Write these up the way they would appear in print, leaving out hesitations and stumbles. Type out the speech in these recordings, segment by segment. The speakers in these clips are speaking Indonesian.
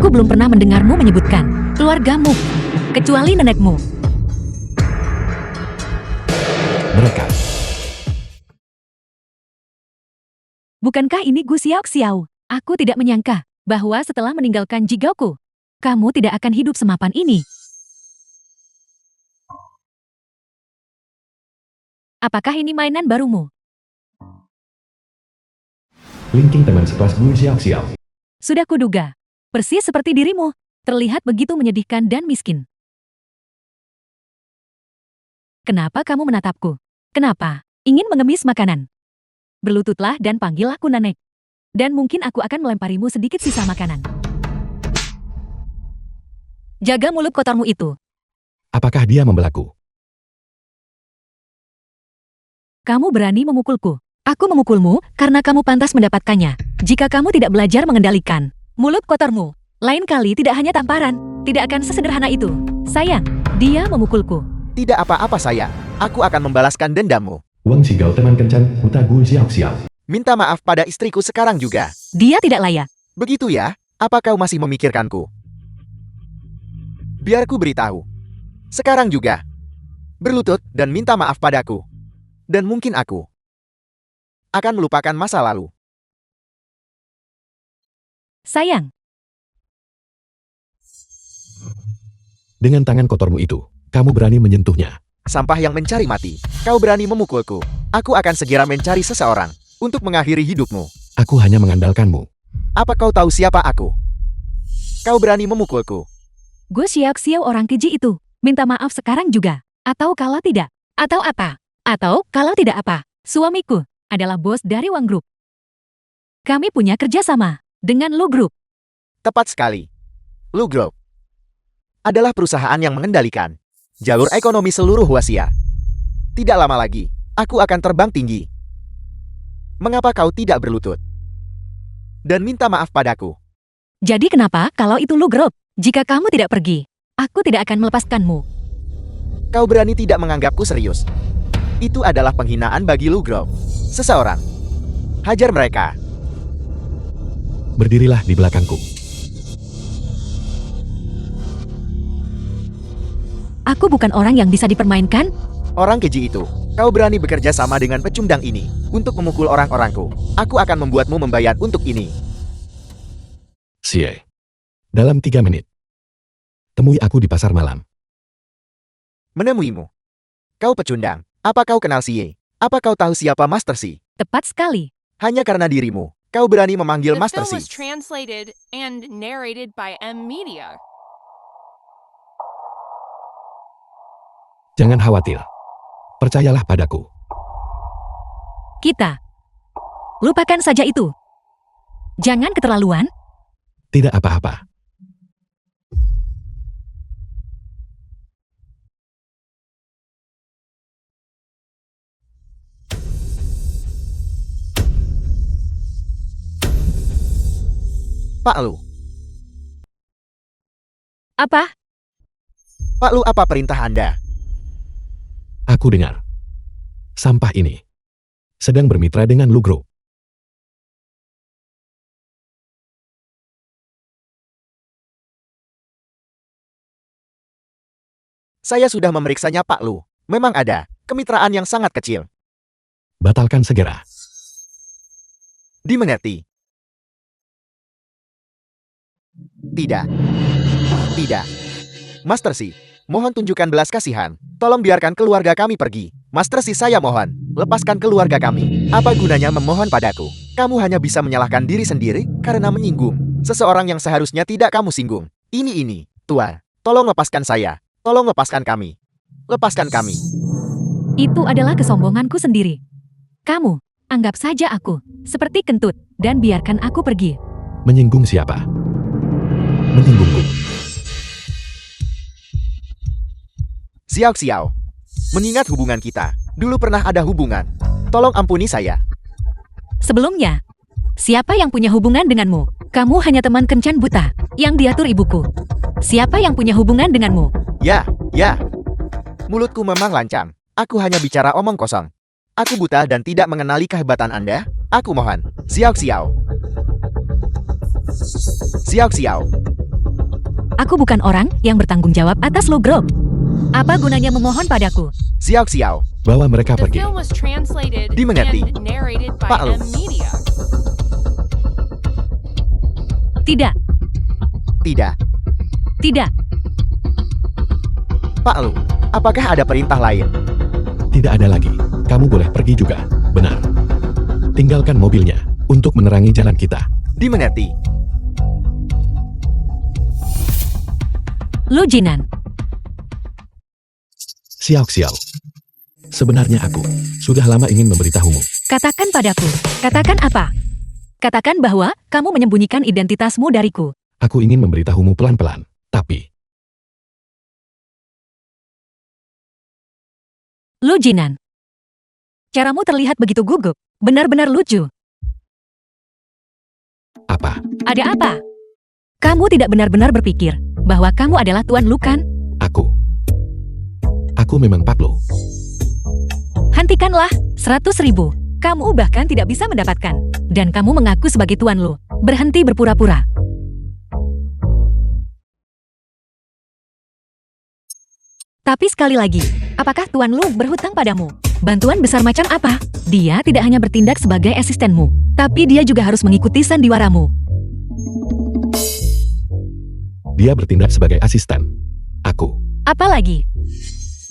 Aku belum pernah mendengarmu menyebutkan keluargamu, kecuali nenekmu. Mereka. Bukankah ini Gu Xiao? Aku tidak menyangka bahwa setelah meninggalkan Jigaoku, kamu tidak akan hidup semapan ini. Apakah ini mainan barumu? Linking teman sekelas Gu Xiao. Sudah kuduga. Persis seperti dirimu, terlihat begitu menyedihkan dan miskin. Kenapa kamu menatapku? Kenapa? Ingin mengemis makanan? Berlututlah dan panggil aku Nanek. Dan mungkin aku akan melemparimu sedikit sisa makanan. Jaga mulut kotormu itu. Apakah dia membelaku? Kamu berani memukulku. Aku memukulmu karena kamu pantas mendapatkannya. Jika kamu tidak belajar mengendalikan mulut kotormu, lain kali tidak hanya tamparan, tidak akan sesederhana itu. Sayang, dia memukulku. Tidak apa-apa sayang, aku akan membalaskan dendammu. Wang Sigao teman kencan buta Gu Xiao. Minta maaf pada istriku sekarang juga. Dia tidak layak. Begitu ya, apa kau masih memikirkanku? Biar ku beritahu. Sekarang juga. Berlutut dan minta maaf padaku. Dan mungkin aku akan melupakan masa lalu. Sayang, Dengan tangan kotormu itu, kamu berani menyentuhnya. Sampah yang mencari mati. Kau berani memukulku. Aku akan segera mencari seseorang untuk mengakhiri hidupmu. Aku hanya mengandalkanmu. Apa kau tahu siapa aku? Kau berani memukulku. Gu Xiao orang keji itu. Minta maaf sekarang juga. Atau kalau tidak. Atau apa? Atau kalau tidak apa? Suamiku adalah bos dari Wang Group. Kami punya kerjasama dengan Lu Group. Tepat sekali. Lu Group adalah perusahaan yang mengendalikan jalur ekonomi seluruh Wasia. Tidak lama lagi, aku akan terbang tinggi. Mengapa kau tidak berlutut? Dan minta maaf padaku. Jadi kenapa kalau itu Lu Group? Jika kamu tidak pergi, aku tidak akan melepaskanmu. Kau berani tidak menganggapku serius. Itu adalah penghinaan bagi Lu Group. Seseorang. Hajar mereka. Berdirilah di belakangku. Aku bukan orang yang bisa dipermainkan. Orang keji itu. Kau berani bekerja sama dengan pecundang ini untuk memukul orang-orangku. Aku akan membuatmu membayar untuk ini. Xie. Dalam 3 menit. Temui aku di pasar malam. Menemuimu. Kau pecundang. Apa kau kenal Xie? Apa kau tahu siapa Master Xi? Tepat sekali. Hanya karena dirimu, kau berani memanggil The Master film Xi. was translated and narrated by M Media. Jangan khawatir. Percayalah padaku. Kita. Lupakan saja itu. Jangan keterlaluan. Tidak apa-apa. Pak Lu. Apa? Pak Lu, apa perintah Anda? Aku dengar. Sampah ini sedang bermitra dengan Lu Group. Saya sudah memeriksanya Pak Lu. Memang ada kemitraan yang sangat kecil. Batalkan segera. Dimengerti. Tidak. Tidak. Master Xi, mohon tunjukkan belas kasihan. Tolong biarkan keluarga kami pergi. Master Xi, saya mohon, lepaskan keluarga kami. Apa gunanya memohon padaku? Kamu hanya bisa menyalahkan diri sendiri karena menyinggung seseorang yang seharusnya tidak kamu singgung. Ini, Tuan. Tolong lepaskan saya. Tolong lepaskan kami. Lepaskan kami. Itu adalah kesombonganku sendiri. Kamu, anggap saja aku seperti kentut dan biarkan aku pergi. Menyinggung siapa? Menyinggungku. Xiao. Mengingat hubungan kita, dulu pernah ada hubungan. Tolong ampuni saya. Sebelumnya, siapa yang punya hubungan denganmu? Kamu hanya teman kencan buta yang diatur ibuku. Siapa yang punya hubungan denganmu? Ya. Mulutku memang lancang. Aku hanya bicara omong kosong. Aku buta dan tidak mengenali kehebatan Anda. Aku mohon. Xiao. Aku bukan orang yang bertanggung jawab atas lo, Grog. Apa gunanya memohon padaku? Xiao Xiao, Bawa mereka The pergi. film was translated Dimengerti. and narrated by Pak Lu. M Media. Tidak, tidak. tidak. Pak Lu, apakah ada perintah lain? Tidak ada lagi. Kamu boleh pergi juga. Benar. Tinggalkan mobilnya untuk menerangi jalan kita. Dimengerti. Lu Jinan. Xiao Xiao. Sebenarnya aku sudah lama ingin memberitahumu. Katakan padaku. Katakan apa? Katakan bahwa kamu menyembunyikan identitasmu dariku. Aku ingin memberitahumu pelan-pelan. Tapi, Lu Jinan. Caramu terlihat begitu gugup. Benar-benar lucu. apa? Ada apa? Kamu tidak benar-benar berpikir bahwa kamu adalah Tuan Lu kan? Aku memang Pablo. Hentikanlah, 100.000. Kamu bahkan tidak bisa mendapatkan. Dan kamu mengaku sebagai Tuan Lu. Berhenti berpura-pura. Tapi sekali lagi, apakah Tuan Lu berhutang padamu? Bantuan besar macam apa? Dia tidak hanya bertindak sebagai asistenmu, tapi dia juga harus mengikuti sandiwaramu. Dia bertindak sebagai asisten. Aku. Apalagi,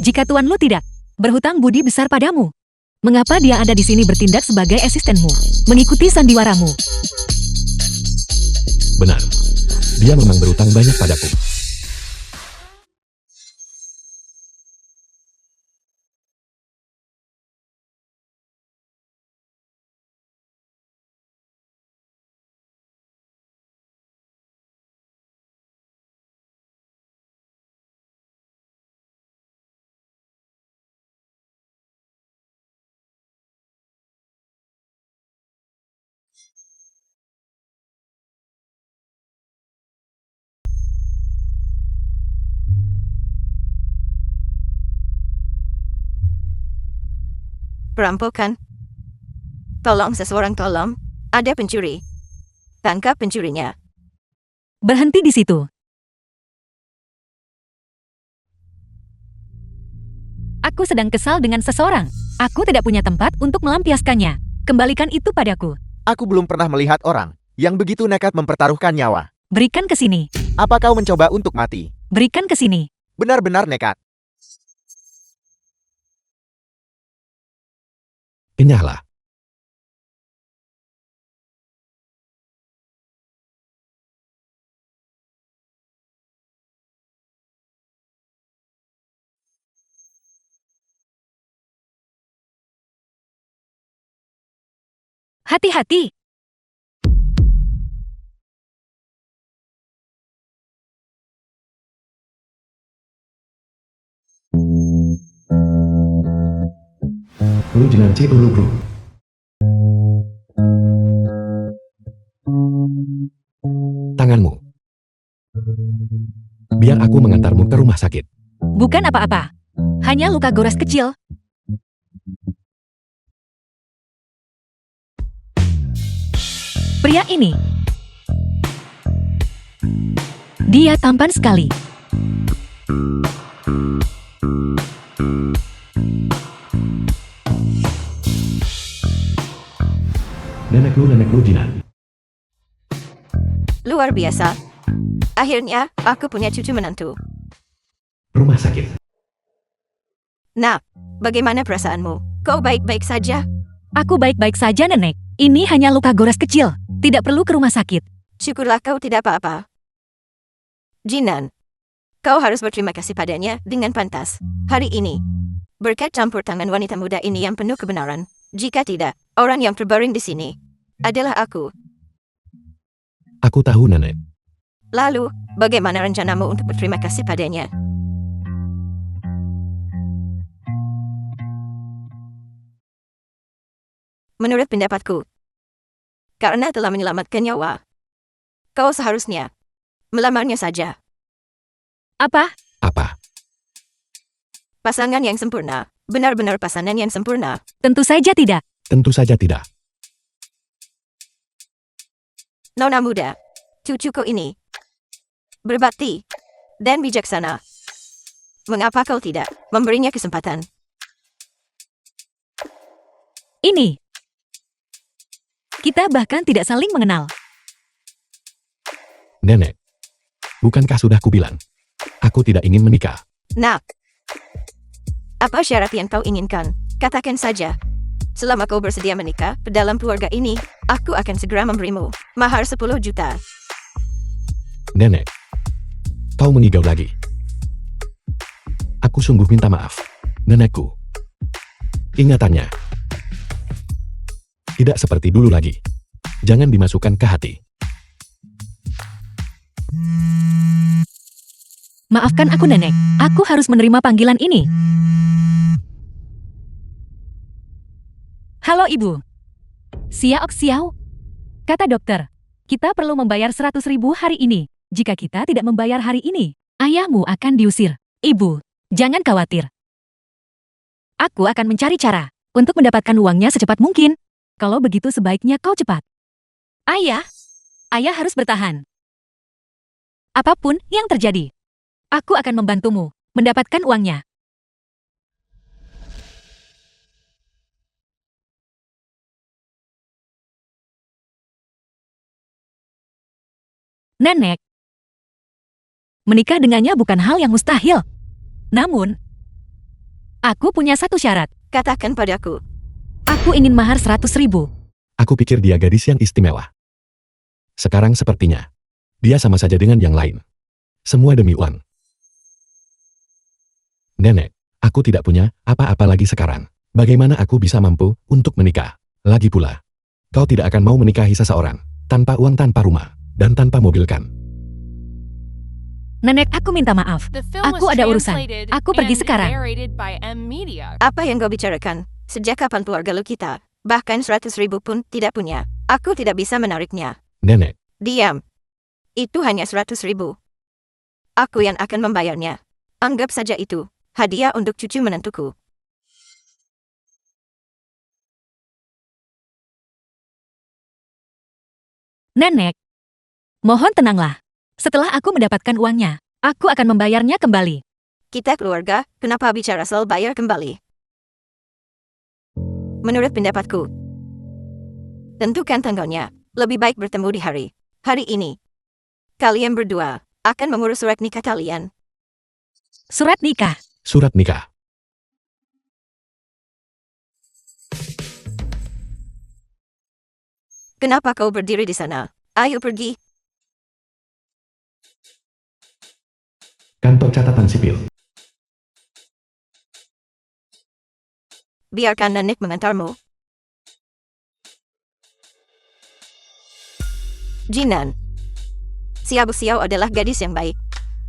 jika Tuan Lu tidak berhutang budi besar padamu, mengapa dia ada di sini bertindak sebagai asistenmu, mengikuti sandiwaramu? Benar. Dia memang berutang banyak padaku. Perampokan. Tolong seseorang tolong. Ada pencuri. Tangkap pencurinya. Berhenti di situ. Aku sedang kesal dengan seseorang. Aku tidak punya tempat untuk melampiaskannya. Kembalikan itu padaku. Aku belum pernah melihat orang yang begitu nekat mempertaruhkan nyawa. Berikan ke sini. Apa kau mencoba untuk mati? Berikan ke sini. Benar-benar nekat. Enyahlah. Hati-hati. Lu jangan cek dulu, bro. Tanganmu. Biar aku mengantarmu ke rumah sakit. Bukan apa-apa. Hanya luka gores kecil. Pria ini. Dia tampan sekali. Nenek lu Jinan. Luar biasa. Akhirnya, aku punya cucu menantu. Rumah sakit. Nah, bagaimana perasaanmu? Kau baik-baik saja? Aku baik-baik saja, Nenek. Ini hanya luka gores kecil. Tidak perlu ke rumah sakit. Syukurlah kau tidak apa-apa. Jinan, kau harus berterima kasih padanya dengan pantas. Hari ini, berkat campur tangan wanita muda ini yang penuh kebenaran. Jika tidak, orang yang terbaring di sini adalah aku. Aku tahu, Nenek. Lalu, bagaimana rencanamu untuk berterima kasih padanya? Menurut pendapatku, karena telah menyelamatkan nyawa, kau seharusnya melamarnya saja. Apa? Apa? Pasangan yang sempurna, benar-benar pasangan yang sempurna. Tentu saja tidak. Tentu saja tidak. Nona muda, cucuku ini berbakti dan bijaksana. Mengapa kau tidak memberinya kesempatan? Ini. Kita bahkan tidak saling mengenal. Nenek, bukankah sudah kubilang? Aku tidak ingin menikah. Nak, apa syarat yang kau inginkan? Katakan saja. Selama kau bersedia menikah dalam keluarga ini, aku akan segera memberimu mahar 10 juta. Nenek, kau mengigau lagi. Aku sungguh minta maaf, nenekku. Ingatannya tidak seperti dulu lagi. Jangan dimasukkan ke hati. Maafkan aku, Nenek. Aku harus menerima panggilan ini. Halo, Ibu. Siaok Xiao. Kata dokter, kita perlu membayar 100.000 hari ini. Jika kita tidak membayar hari ini, ayahmu akan diusir. Ibu, jangan khawatir. Aku akan mencari cara untuk mendapatkan uangnya secepat mungkin. Kalau begitu sebaiknya kau cepat. Ayah harus bertahan. Apapun yang terjadi, aku akan membantumu mendapatkan uangnya. Nenek, menikah dengannya bukan hal yang mustahil. Namun, aku punya satu syarat. Katakan padaku. Aku ingin mahar 100.000. Aku pikir dia gadis yang istimewa. Sekarang sepertinya, dia sama saja dengan yang lain. Semua demi uang. Nenek, aku tidak punya apa-apa lagi sekarang. Bagaimana aku bisa mampu untuk menikah? Lagi pula, kau tidak akan mau menikahi seseorang tanpa uang, tanpa rumah, dan tanpa mobil kan? Nenek, aku minta maaf. The film Aku was ada urusan. translated Aku pergi and sekarang. narrated by M Media. Apa yang kau bicarakan? Sejak kapan keluarga lu kita? Bahkan 100.000 pun tidak punya. Aku tidak bisa menariknya. Nenek, Diam. Itu hanya 100.000. Aku yang akan membayarnya. Anggap saja itu hadiah untuk cucu menantuku. Nenek, mohon tenanglah. Setelah aku mendapatkan uangnya, aku akan membayarnya kembali. Kita keluarga, kenapa bicara soal bayar kembali? Menurut pendapatku, tentukan tanggalnya. Lebih baik bertemu di hari ini. Kalian berdua akan mengurus surat nikah kalian. Surat nikah. surat nikah. Kenapa kau berdiri di sana? Ayo pergi. Kantor catatan sipil. Biarkan nenek mengantarmu. Jinan. Xiao Xiao adalah gadis yang baik.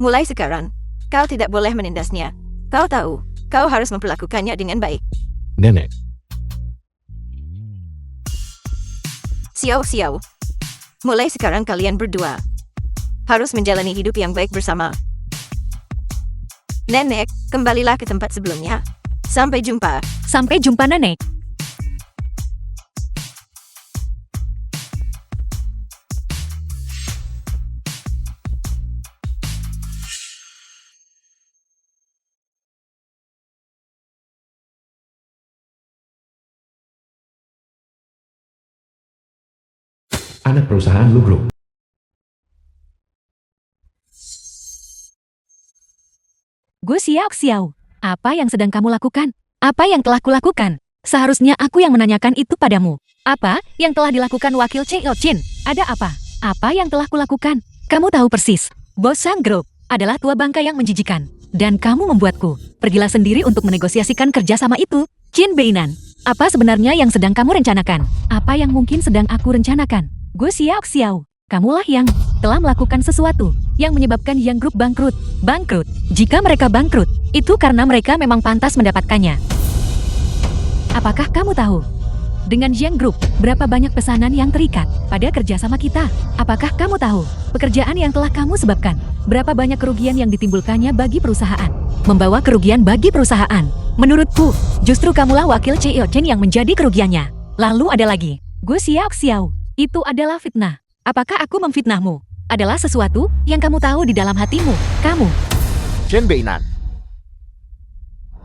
Mulai sekarang, kau tidak boleh menindasnya. Kau tahu, kau harus memperlakukannya dengan baik. Nenek, Xiao Xiao. Mulai sekarang kalian berdua harus menjalani hidup yang baik bersama. Nenek, kembalilah ke tempat sebelumnya. Sampai jumpa. Sampai jumpa, Nenek. anak perusahaan Lu Group. Gue Xiao Xiao. Apa yang sedang kamu lakukan? Apa yang telah kulakukan? Seharusnya aku yang menanyakan itu padamu. Apa yang telah dilakukan wakil Cheo Chin? Ada apa? Apa yang telah kulakukan? Kamu tahu persis. Bos Sang Group adalah tua bangka yang menjijikan. Dan kamu membuatku. Pergilah sendiri untuk menegosiasikan kerjasama itu. Chin Beinan. Apa sebenarnya yang sedang kamu rencanakan? Apa yang mungkin sedang aku rencanakan? Gue Xiao Xiao. Kamulah yang telah melakukan sesuatu yang menyebabkan Yang Group bangkrut. Bangkrut. Jika mereka bangkrut, itu karena mereka memang pantas mendapatkannya. Apakah kamu tahu? Dengan Yang Group, berapa banyak pesanan yang terikat pada kerjasama kita? Apakah kamu tahu pekerjaan yang telah kamu sebabkan? Berapa banyak kerugian yang ditimbulkannya bagi perusahaan? Membawa kerugian bagi perusahaan. Menurutku, justru kamulah wakil Cheo Chen yang menjadi kerugiannya. Lalu ada lagi, gue Xiao Xiao. Itu adalah fitnah. Apakah aku memfitnahmu? adalah sesuatu yang kamu tahu di dalam hatimu. Kamu. Chen Beinan.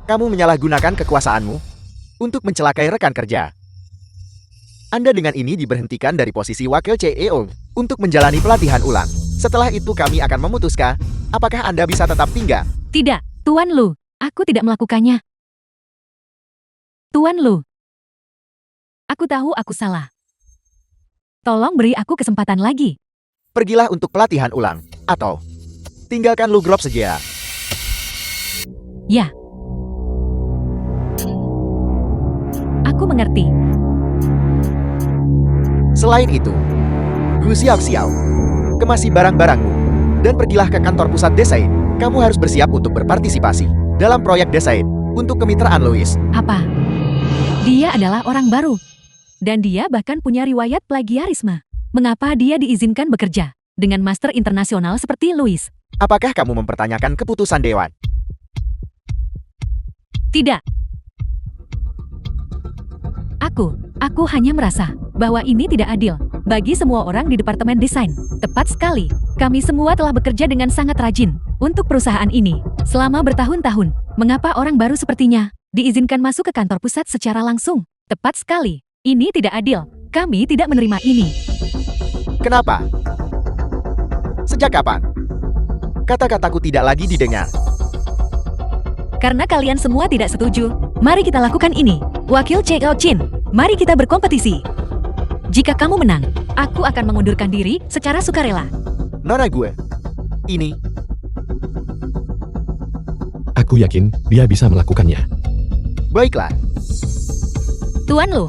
Kamu menyalahgunakan kekuasaanmu untuk mencelakai rekan kerja. Anda dengan ini diberhentikan dari posisi wakil CEO untuk menjalani pelatihan ulang. Setelah itu kami akan memutuskan apakah Anda bisa tetap tinggal. Tidak, Tuan Lu. Aku tidak melakukannya. Tuan Lu. Aku tahu aku salah. Tolong beri aku kesempatan lagi. Pergilah untuk pelatihan ulang, atau tinggalkan Lu Group saja. Ya. Aku mengerti. Selain itu, Gu Xiao, kemasi barang-barangmu, dan pergilah ke kantor pusat desain. Kamu harus bersiap untuk berpartisipasi dalam proyek desain untuk kemitraan Louis. Apa? Dia adalah orang baru. Dan dia bahkan punya riwayat plagiarisme. Mengapa dia diizinkan bekerja dengan master internasional seperti Louis? Apakah kamu mempertanyakan keputusan Dewan? Tidak. Aku hanya merasa bahwa ini tidak adil bagi semua orang di Departemen Desain. Tepat sekali. Kami semua telah bekerja dengan sangat rajin untuk perusahaan ini selama bertahun-tahun. Mengapa orang baru sepertinya diizinkan masuk ke kantor pusat secara langsung? Tepat sekali. Ini tidak adil. Kami tidak menerima ini. Kenapa? Sejak kapan? Kata-kataku tidak lagi didengar. Karena kalian semua tidak setuju, mari kita lakukan ini. Wakil CEO Chin, mari kita berkompetisi. Jika kamu menang, aku akan mengundurkan diri secara sukarela. Nona gue. Ini. Aku yakin dia bisa melakukannya. Baiklah. Tuan Lu,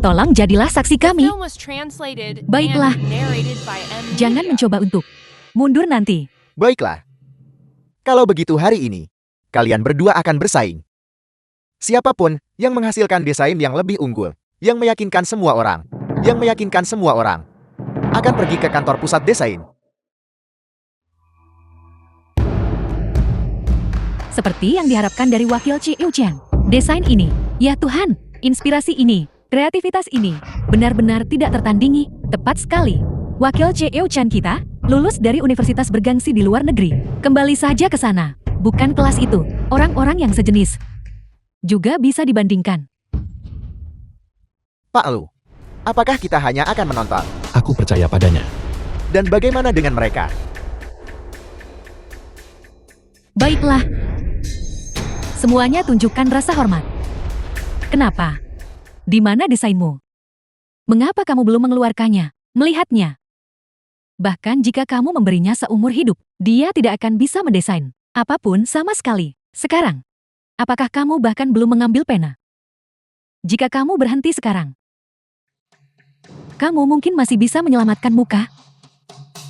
tolong jadilah saksi kami. Film was translated Baiklah. and narrated by M. Jangan Media. mencoba untuk mundur nanti. Baiklah. Kalau begitu hari ini, kalian berdua akan bersaing. Siapapun yang menghasilkan desain yang lebih unggul, yang meyakinkan semua orang, akan pergi ke kantor pusat desain. Seperti yang diharapkan dari Wakil CEO Chen. Desain ini, ya Tuhan, inspirasi ini, kreativitas ini, benar-benar tidak tertandingi. Tepat sekali. Wakil CEO Chen kita lulus dari universitas bergengsi di luar negeri. Kembali saja ke sana. Bukan kelas itu. Orang-orang yang sejenis juga bisa dibandingkan. Pak Lu, apakah kita hanya akan menonton? Aku percaya padanya. Dan bagaimana dengan mereka? Baiklah. Semuanya tunjukkan rasa hormat. Kenapa? Di mana desainmu? Mengapa kamu belum mengeluarkannya, melihatnya? Bahkan jika kamu memberinya seumur hidup, dia tidak akan bisa mendesain apapun sama sekali. Sekarang, apakah kamu bahkan belum mengambil pena? Jika kamu berhenti sekarang, kamu mungkin masih bisa menyelamatkan muka.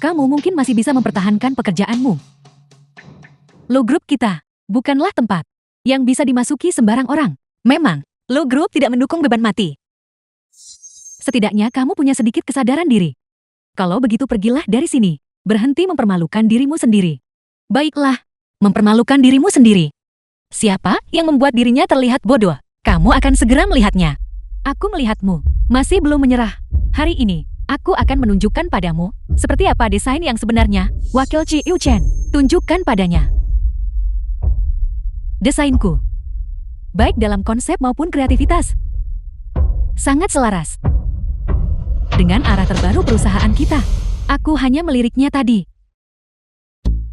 Kamu mungkin masih bisa mempertahankan pekerjaanmu. Lo Group kita bukanlah tempat yang bisa dimasuki sembarang orang. Memang, Lo Group tidak mendukung beban mati. Setidaknya kamu punya sedikit kesadaran diri. Kalau begitu pergilah dari sini. Berhenti mempermalukan dirimu sendiri. Baiklah, mempermalukan dirimu sendiri. Siapa yang membuat dirinya terlihat bodoh? Kamu akan segera melihatnya. Aku melihatmu. Masih belum menyerah. Hari ini, aku akan menunjukkan padamu seperti apa desain yang sebenarnya. Wakil CEO Chen, tunjukkan padanya. Desainku, baik dalam konsep maupun kreativitas, sangat selaras dengan arah terbaru perusahaan kita. Aku hanya meliriknya tadi.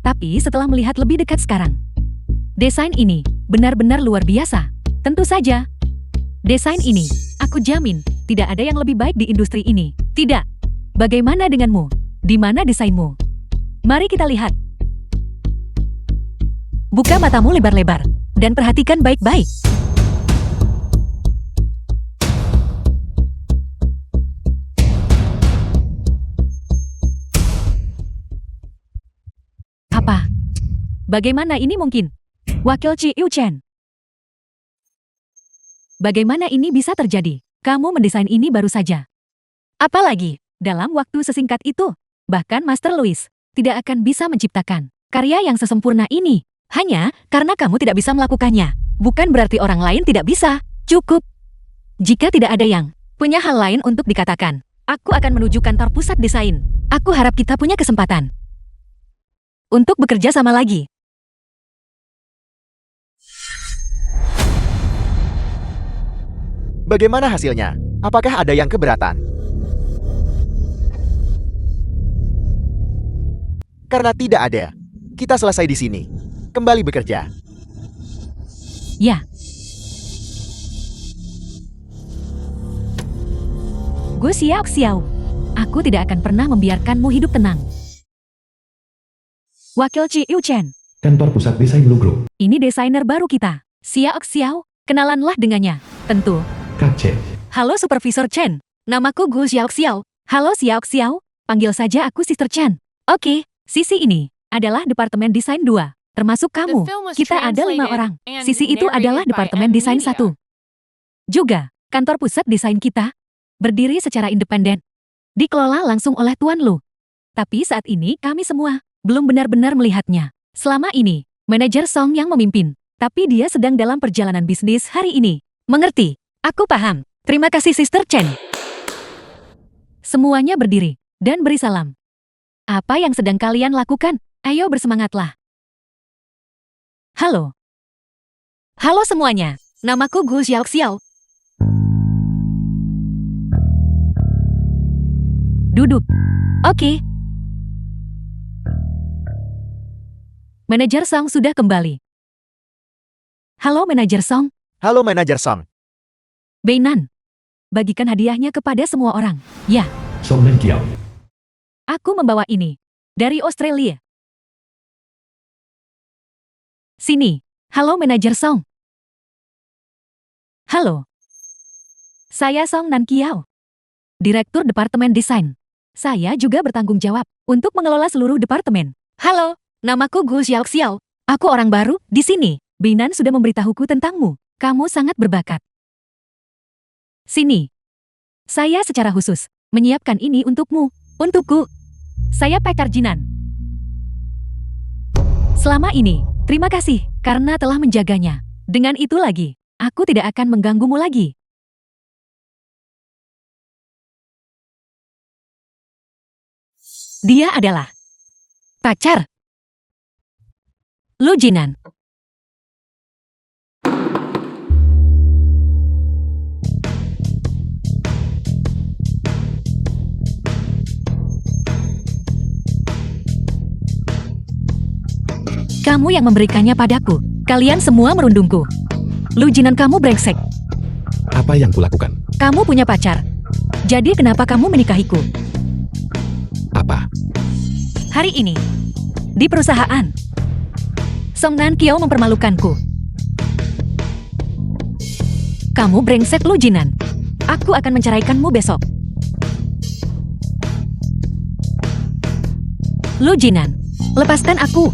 Tapi setelah melihat lebih dekat sekarang, desain ini benar-benar luar biasa. Tentu saja, desain ini, aku jamin, tidak ada yang lebih baik di industri ini. Tidak. Bagaimana denganmu? Di mana desainmu? Mari kita lihat. Buka matamu lebar-lebar dan perhatikan baik-baik. Apa? Bagaimana ini mungkin? Wakil CEO Chen. Bagaimana ini bisa terjadi? Kamu mendesain ini baru saja. Apalagi, dalam waktu sesingkat itu, bahkan Master Louis tidak akan bisa menciptakan karya yang sesempurna ini. Hanya karena kamu tidak bisa melakukannya. Bukan berarti orang lain tidak bisa. Cukup. Jika tidak ada yang punya hal lain untuk dikatakan, Aku akan menuju kantor pusat desain. Aku harap kita punya kesempatan untuk bekerja sama lagi. Bagaimana hasilnya? Apakah ada yang keberatan? Karena tidak ada, kita selesai di sini. Kembali bekerja. Ya. Gu Xiao. Aku tidak akan pernah membiarkanmu hidup tenang. Wakil Chi Yu Chen. Kantor pusat desain Lu Group. Ini desainer baru kita. Xiao. Kenalanlah dengannya. Tentu. Kak Chen. Halo Supervisor Chen. Namaku Gu Xiao. Halo Xiao. Panggil saja aku Sister Chen. Oke, sisi ini adalah Departemen Desain 2. Termasuk kamu. The film was Kita ada 5 translated orang. and Sisi itu narrated adalah by Departemen M Desain Media. 1. Juga, kantor pusat desain kita berdiri secara independen. Dikelola langsung oleh Tuan Lu. Tapi saat ini kami semua belum benar-benar melihatnya. Selama ini, manajer Song yang memimpin. Tapi dia sedang dalam perjalanan bisnis hari ini. Mengerti? Aku paham. Terima kasih Sister Chen. Semuanya berdiri dan beri salam. Apa yang sedang kalian lakukan? Ayo bersemangatlah. Halo. Halo semuanya. Namaku Gu Xiao. Duduk. Oke. Manajer Song sudah kembali. Halo Manajer Song. Halo Manajer Song. Beinan. Bagikan hadiahnya kepada semua orang. Ya, Song dan Kiao. aku membawa ini. Dari Australia. Sini. Halo Manajer Song. Halo. Saya Song Nan Kiao. Direktur Departemen Desain. Saya juga bertanggung jawab untuk mengelola seluruh departemen. Halo, namaku Gu Xiao. Aku orang baru di sini. Binan sudah memberitahuku tentangmu. Kamu sangat berbakat. Sini. Saya secara khusus menyiapkan ini untukmu. Untukku. Saya Pekar Jinan. Selama ini, terima kasih karena telah menjaganya. Dengan itu lagi, aku tidak akan mengganggumu lagi. Dia adalah pacar Lu Jinan. Kamu yang memberikannya padaku. Kalian semua merundungku. Lu Jinan, kamu brengsek. Apa yang kulakukan? Kamu punya pacar. Jadi kenapa kamu menikahiku? Apa? Hari ini, di perusahaan, Song Nan Kiao mempermalukanku. Kamu brengsek Lu Jinan. Aku akan menceraikanmu besok. Lu Jinan, lepaskan aku.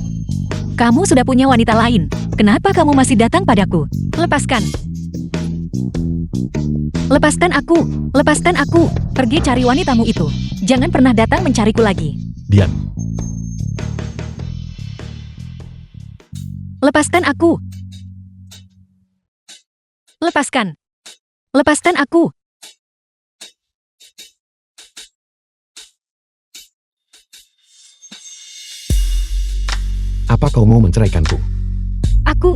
Kamu sudah punya wanita lain. Kenapa kamu masih datang padaku? Lepaskan. Lepaskan aku. Lepaskan aku. Pergi cari wanitamu itu. Jangan pernah datang mencariku lagi. Dian. Lepaskan aku. Lepaskan. Lepaskan aku. Apa kau mau menceraikanku? Aku.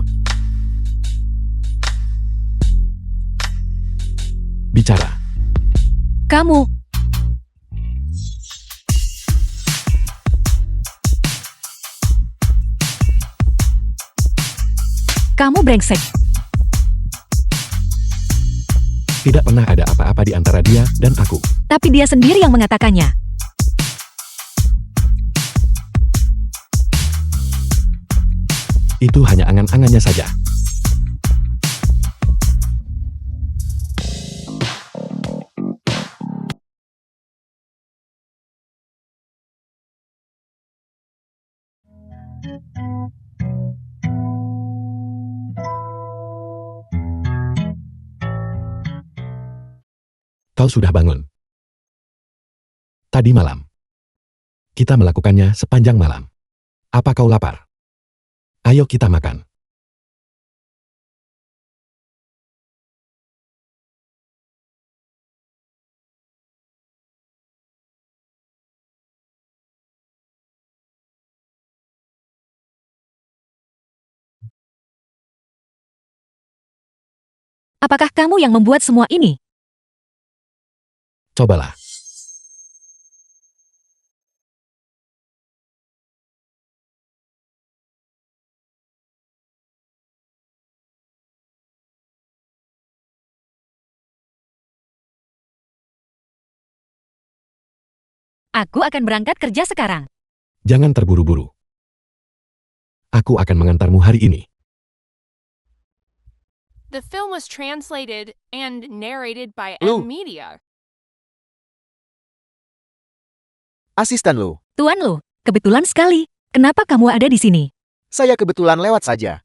Bicara. Kamu. Kamu brengsek. Tidak pernah ada apa-apa di antara dia dan aku. Tapi dia sendiri yang mengatakannya. Itu hanya angan-angannya saja. Kau sudah bangun. Tadi malam. Kita melakukannya sepanjang malam. Apa kau lapar? Ayo kita makan. Apakah kamu yang membuat semua ini? Cobalah. Aku akan berangkat kerja sekarang. Jangan terburu-buru. Aku akan mengantarmu hari ini. The film was translated and narrated by Lu. M Media. Asisten Lu, Tuan Lu, kebetulan sekali. Kenapa kamu ada di sini? saya kebetulan lewat saja.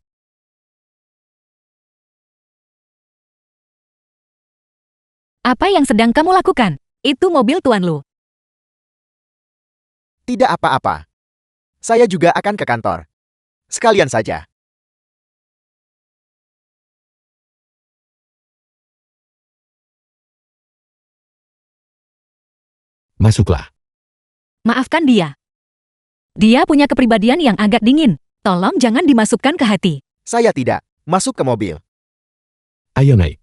Apa yang sedang kamu lakukan? Itu mobil Tuan Lu. Tidak apa-apa. Saya juga akan ke kantor. Sekalian saja. Masuklah. Maafkan dia. Dia punya kepribadian yang agak dingin. Tolong jangan dimasukkan ke hati. Saya tidak. Masuk ke mobil. Ayo naik.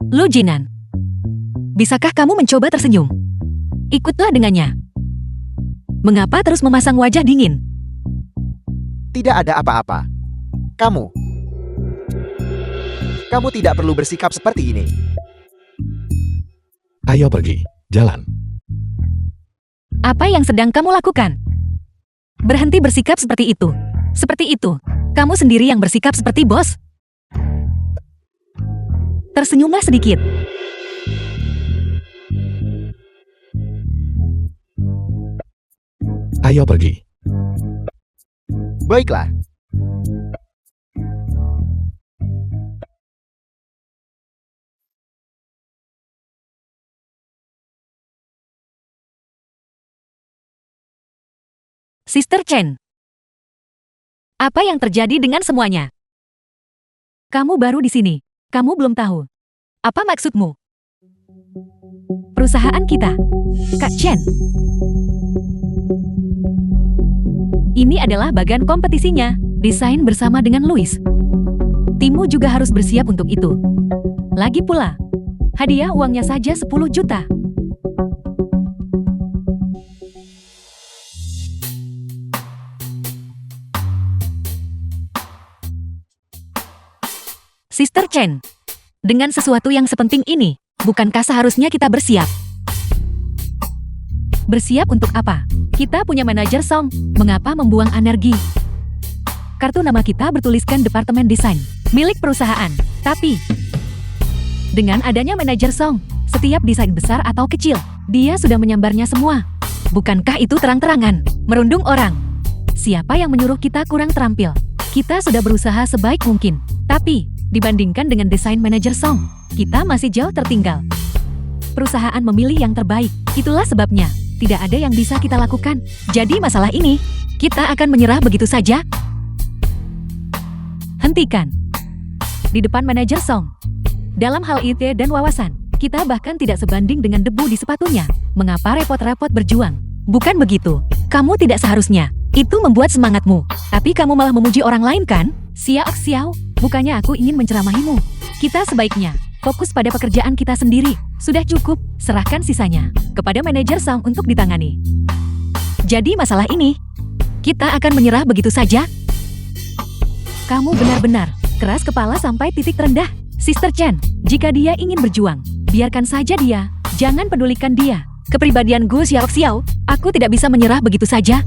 Lu Jinan. Bisakah kamu mencoba tersenyum? Ikutlah dengannya. Mengapa terus memasang wajah dingin? Tidak ada apa-apa. Kamu tidak perlu bersikap seperti ini. Ayo pergi. Jalan. Apa yang sedang kamu lakukan? Berhenti bersikap seperti itu. Seperti itu. Kamu sendiri yang bersikap seperti bos. Tersenyumlah sedikit. Ayo pergi. Baiklah. Sister Chen. Apa yang terjadi dengan semuanya? Kamu baru di sini. Kamu belum tahu. Apa maksudmu? Perusahaan kita. Kak Chen. Ini adalah bagian kompetisinya. Desain bersama dengan Louis. Timmu juga harus bersiap untuk itu. Lagi pula, hadiah uangnya saja 10 juta. Sister Chen, dengan sesuatu yang sepenting ini, bukankah seharusnya kita bersiap? Bersiap untuk apa? Kita punya manajer Song, mengapa membuang energi? Kartu nama kita bertuliskan Departemen Desain, milik perusahaan. Tapi, dengan adanya manajer Song, setiap desain besar atau kecil, dia sudah menyambarnya semua. Bukankah itu terang-terangan, merundung orang? Siapa yang menyuruh kita kurang terampil? Kita sudah berusaha sebaik mungkin, tapi dibandingkan dengan desain manajer Song, kita masih jauh tertinggal. Perusahaan memilih yang terbaik, itulah sebabnya tidak ada yang bisa kita lakukan. Jadi masalah ini, kita akan menyerah begitu saja? Hentikan. Di depan manajer Song. Dalam hal ide dan wawasan, kita bahkan tidak sebanding dengan debu di sepatunya. Mengapa repot-repot berjuang? Bukan begitu. Kamu tidak seharusnya. Itu membuat semangatmu. Tapi kamu malah memuji orang lain kan? Xiao, bukannya aku ingin menceramahimu. Kita sebaiknya fokus pada pekerjaan kita sendiri. Sudah cukup, serahkan sisanya kepada manajer Song untuk ditangani. Jadi masalah ini, kita akan menyerah begitu saja? Kamu benar-benar keras kepala sampai titik terendah. Sister Chen, jika dia ingin berjuang, biarkan saja dia. Jangan pedulikan dia. Kepribadian Gu Xiao, aku tidak bisa menyerah begitu saja.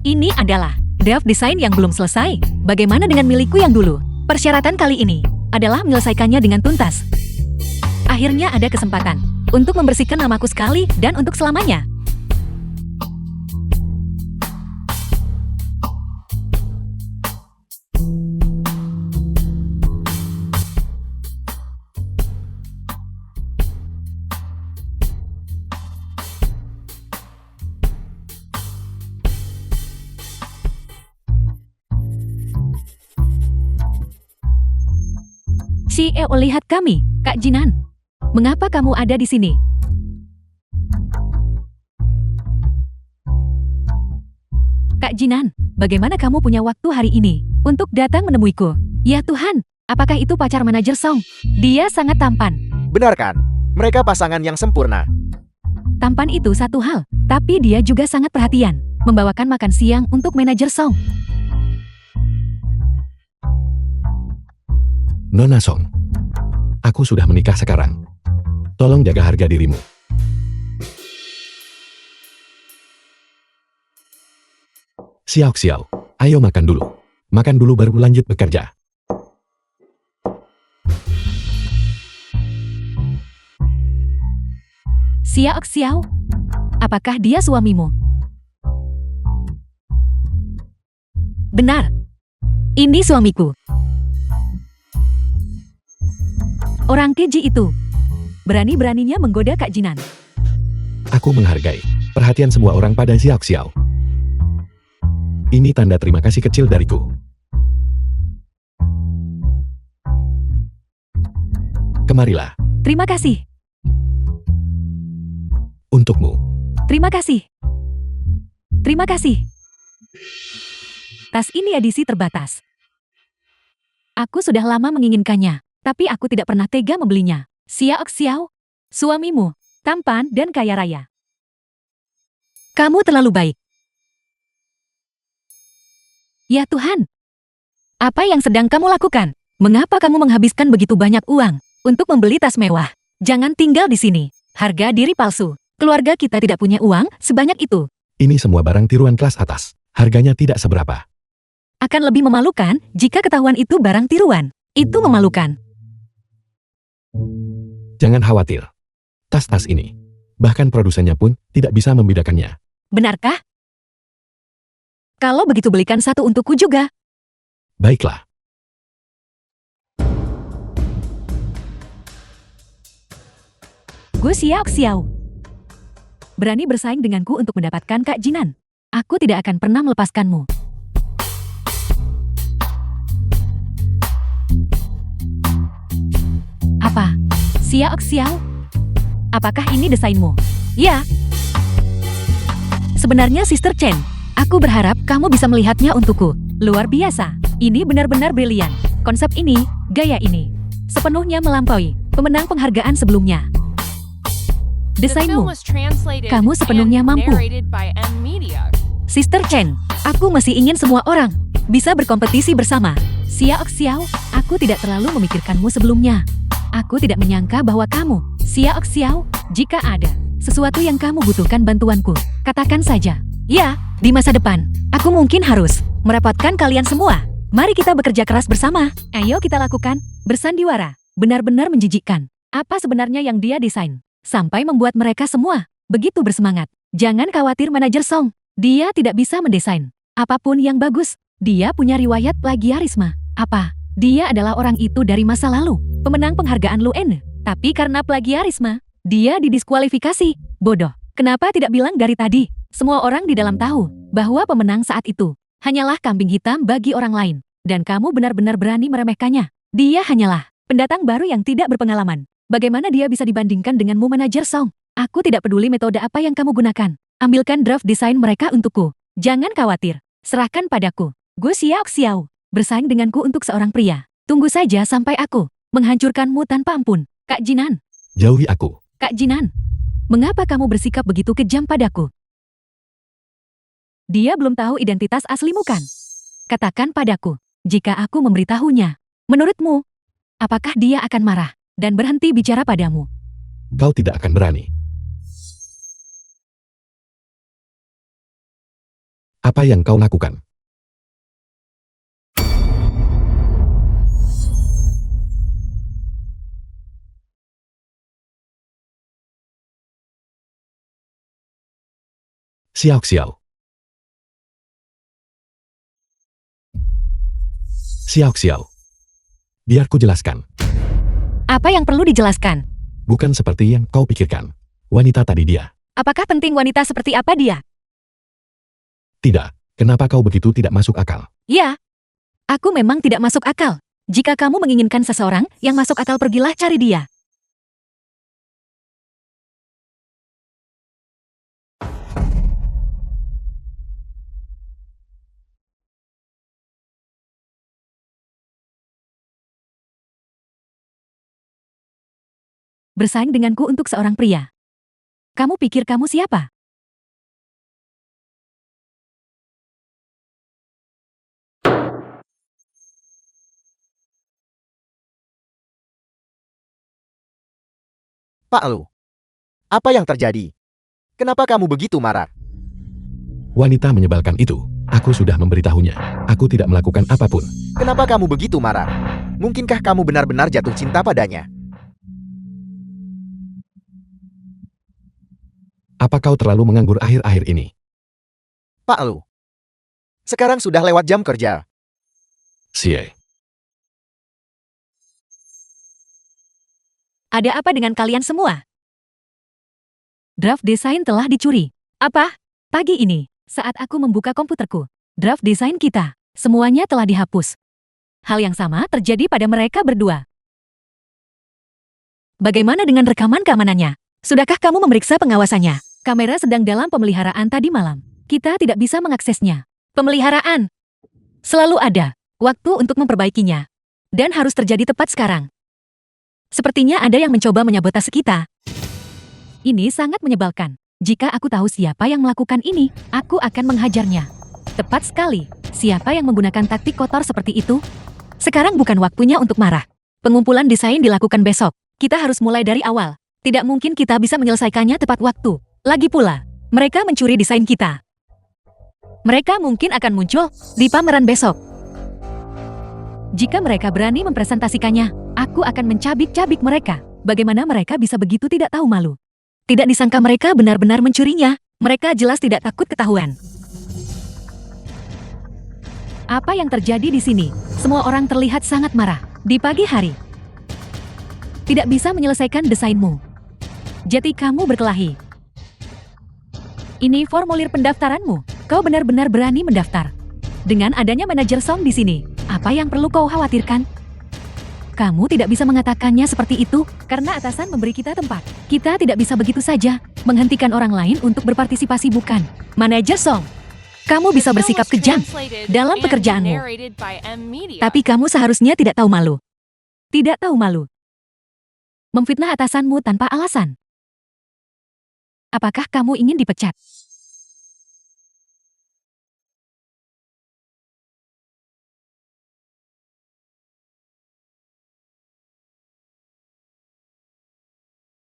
Ini adalah draft desain yang belum selesai. Bagaimana dengan milikku yang dulu? Persyaratan kali ini adalah menyelesaikannya dengan tuntas. Akhirnya ada kesempatan untuk membersihkan namaku sekali dan untuk selamanya. CEO lihat kami, Kak Jinan. Mengapa kamu ada di sini? Kak Jinan, bagaimana kamu punya waktu hari ini untuk datang menemuiku? Ya Tuhan, apakah itu pacar manajer Song? Dia sangat tampan. Benar kan? Mereka pasangan yang sempurna. Tampan itu satu hal, tapi dia juga sangat perhatian, membawakan makan siang untuk manajer Song. Nona Song, aku sudah menikah sekarang. Tolong jaga harga dirimu. Xiao Xiao, ayo makan dulu. Makan dulu baru lanjut bekerja. Xiao Xiao, apakah dia suamimu? Benar. Ini suamiku. Orang keji itu. Berani-beraninya menggoda Kak Jinan. Aku menghargai perhatian semua orang pada Xiao Xiao. Ini tanda terima kasih kecil dariku. Kemarilah, Terima kasih. untukmu. Terima kasih. Terima kasih. Tas ini edisi terbatas. Aku sudah lama menginginkannya, tapi aku tidak pernah tega membelinya. Xiao Xiao, suamimu, tampan dan kaya raya. Kamu terlalu baik. Ya Tuhan, apa yang sedang kamu lakukan? Mengapa kamu menghabiskan begitu banyak uang untuk membeli tas mewah? Jangan tinggal di sini. Harga diri palsu. Keluarga kita tidak punya uang sebanyak itu. Ini semua barang tiruan kelas atas. Harganya tidak seberapa. Akan lebih memalukan jika ketahuan itu barang tiruan. Itu memalukan. Jangan khawatir. Tas-tas ini, bahkan produsennya pun tidak bisa membedakannya. Benarkah? Kalau begitu belikan satu untukku juga. Baiklah. Gue Xiao Xiao. Berani bersaing denganku untuk mendapatkan Kak Jinan. Aku tidak akan pernah melepaskanmu. Apa? Xiao Xiao? Apakah ini desainmu? Ya. Sebenarnya Sister Chen, aku berharap kamu bisa melihatnya untukku. Luar biasa. Ini benar-benar brilian. Konsep ini, gaya ini, sepenuhnya melampaui pemenang penghargaan sebelumnya. The film Desainmu, was translated kamu sepenuhnya and mampu. narrated by M Media. Sister Chen, aku masih ingin semua orang bisa berkompetisi bersama. Xiao Xiao, aku tidak terlalu memikirkanmu sebelumnya. Aku tidak menyangka bahwa kamu, Xiao Xiao, jika ada sesuatu yang kamu butuhkan bantuanku, katakan saja. Ya, di masa depan, aku mungkin harus merapatkan kalian semua. Mari kita bekerja keras bersama. Ayo kita lakukan. Bersandiwara, benar-benar menjijikkan. Apa sebenarnya yang dia desain? Sampai membuat mereka semua begitu bersemangat. Jangan khawatir manajer Song. Dia tidak bisa mendesain apapun yang bagus. Dia punya riwayat plagiarisme. Apa? Dia adalah orang itu dari masa lalu. Pemenang penghargaan Luen. Tapi karena plagiarisme, dia didiskualifikasi. Bodoh. Kenapa tidak bilang dari tadi? Semua orang di dalam tahu bahwa pemenang saat itu hanyalah kambing hitam bagi orang lain. Dan kamu benar-benar berani meremehkannya. Dia hanyalah pendatang baru yang tidak berpengalaman. Bagaimana dia bisa dibandingkan denganmu manajer Song? Aku tidak peduli metode apa yang kamu gunakan. Ambilkan draft desain mereka untukku. Jangan khawatir. Serahkan padaku. Gue Xiao Xiao. Bersaing denganku untuk seorang pria. Tunggu saja sampai aku menghancurkanmu tanpa ampun. Kak Jinan. Jauhi aku. Kak Jinan. Mengapa kamu bersikap begitu kejam padaku? Dia belum tahu identitas aslimu kan? Katakan padaku. Jika aku memberitahunya. Menurutmu, apakah dia akan marah dan berhenti bicara padamu? Kau tidak akan berani. Apa yang kau lakukan? Xiao Xiao. Xiao Xiao. Biar ku jelaskan. Apa yang perlu dijelaskan? Bukan seperti yang kau pikirkan. Wanita tadi dia. Apakah penting wanita seperti apa dia? Tidak. Kenapa kau begitu tidak masuk akal? Ya, aku memang tidak masuk akal. Jika kamu menginginkan seseorang yang masuk akal, pergilah cari dia. Bersaing denganku untuk seorang pria. Kamu pikir kamu siapa? Pak Lu, apa yang terjadi? Kenapa kamu begitu marah? Wanita menyebalkan itu. Aku sudah memberitahunya. Aku tidak melakukan apapun. Kenapa kamu begitu marah? Mungkinkah kamu benar-benar jatuh cinta padanya? Apa kau terlalu menganggur akhir-akhir ini? Pak Lu, sekarang sudah lewat jam kerja. Sie. Ada apa dengan kalian semua? Draft desain telah dicuri. Apa? Pagi ini, saat aku membuka komputerku, draft desain kita, semuanya telah dihapus. Hal yang sama terjadi pada mereka berdua. Bagaimana dengan rekaman keamanannya? Sudahkah kamu memeriksa pengawasannya? Kamera sedang dalam pemeliharaan tadi malam. Kita tidak bisa mengaksesnya. Pemeliharaan selalu ada waktu untuk memperbaikinya. Dan harus terjadi tepat sekarang. Sepertinya ada yang mencoba menyabotase kita. Ini sangat menyebalkan. Jika aku tahu siapa yang melakukan ini, aku akan menghajarnya. Tepat sekali. Siapa yang menggunakan taktik kotor seperti itu? Sekarang bukan waktunya untuk marah. Pengumpulan desain dilakukan besok. Kita harus mulai dari awal. Tidak mungkin kita bisa menyelesaikannya tepat waktu. Lagi pula, mereka mencuri desain kita. Mereka mungkin akan muncul di pameran besok. Jika mereka berani mempresentasikannya, aku akan mencabik-cabik mereka. Bagaimana mereka bisa begitu tidak tahu malu? Tidak disangka mereka benar-benar mencurinya. Mereka jelas tidak takut ketahuan. Apa yang terjadi di sini? Semua orang terlihat sangat marah. Di pagi hari, tidak bisa menyelesaikan desainmu. Jadi kamu berkelahi. Ini formulir pendaftaranmu. Kau benar-benar berani mendaftar. Dengan adanya manajer Song di sini, apa yang perlu kau khawatirkan? Kamu tidak bisa mengatakannya seperti itu, karena atasan memberi kita tempat. Kita tidak bisa begitu saja menghentikan orang lain untuk berpartisipasi, bukan? Manajer Song, kamu bisa bersikap kejam dalam pekerjaanmu. Tapi kamu seharusnya tidak tahu malu. Tidak tahu malu. Memfitnah atasanmu tanpa alasan. Apakah kamu ingin dipecat?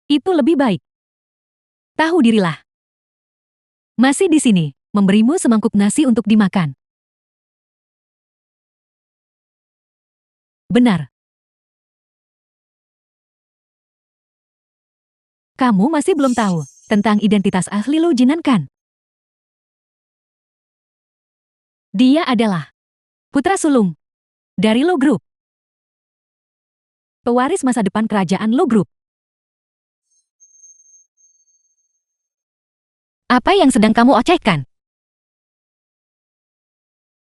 Itu lebih baik. Tahu dirilah. Masih di sini, memberimu semangkuk nasi untuk dimakan. Benar. Kamu masih belum tahu tentang identitas asli Lu Jinan, kan? Dia adalah putra sulung dari Lu Group. Pewaris masa depan kerajaan Lu Group. Apa yang sedang kamu ocehkan?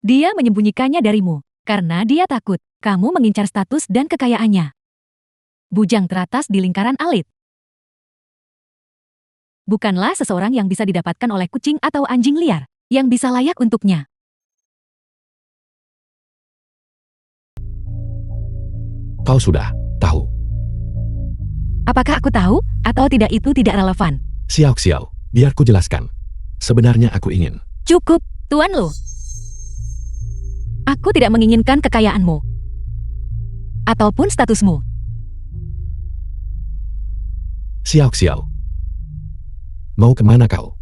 Dia menyembunyikannya darimu, karena dia takut kamu mengincar status dan kekayaannya. Bujang teratas di lingkaran elit. Bukanlah seseorang yang bisa didapatkan oleh kucing atau anjing liar, yang bisa layak untuknya. Kau sudah tahu. Apakah aku tahu, atau tidak itu tidak relevan. Xiao, biar ku jelaskan. Sebenarnya aku ingin. Cukup, Tuan Lu. Aku tidak menginginkan kekayaanmu. Ataupun statusmu. Xiao. Mau kemana kau?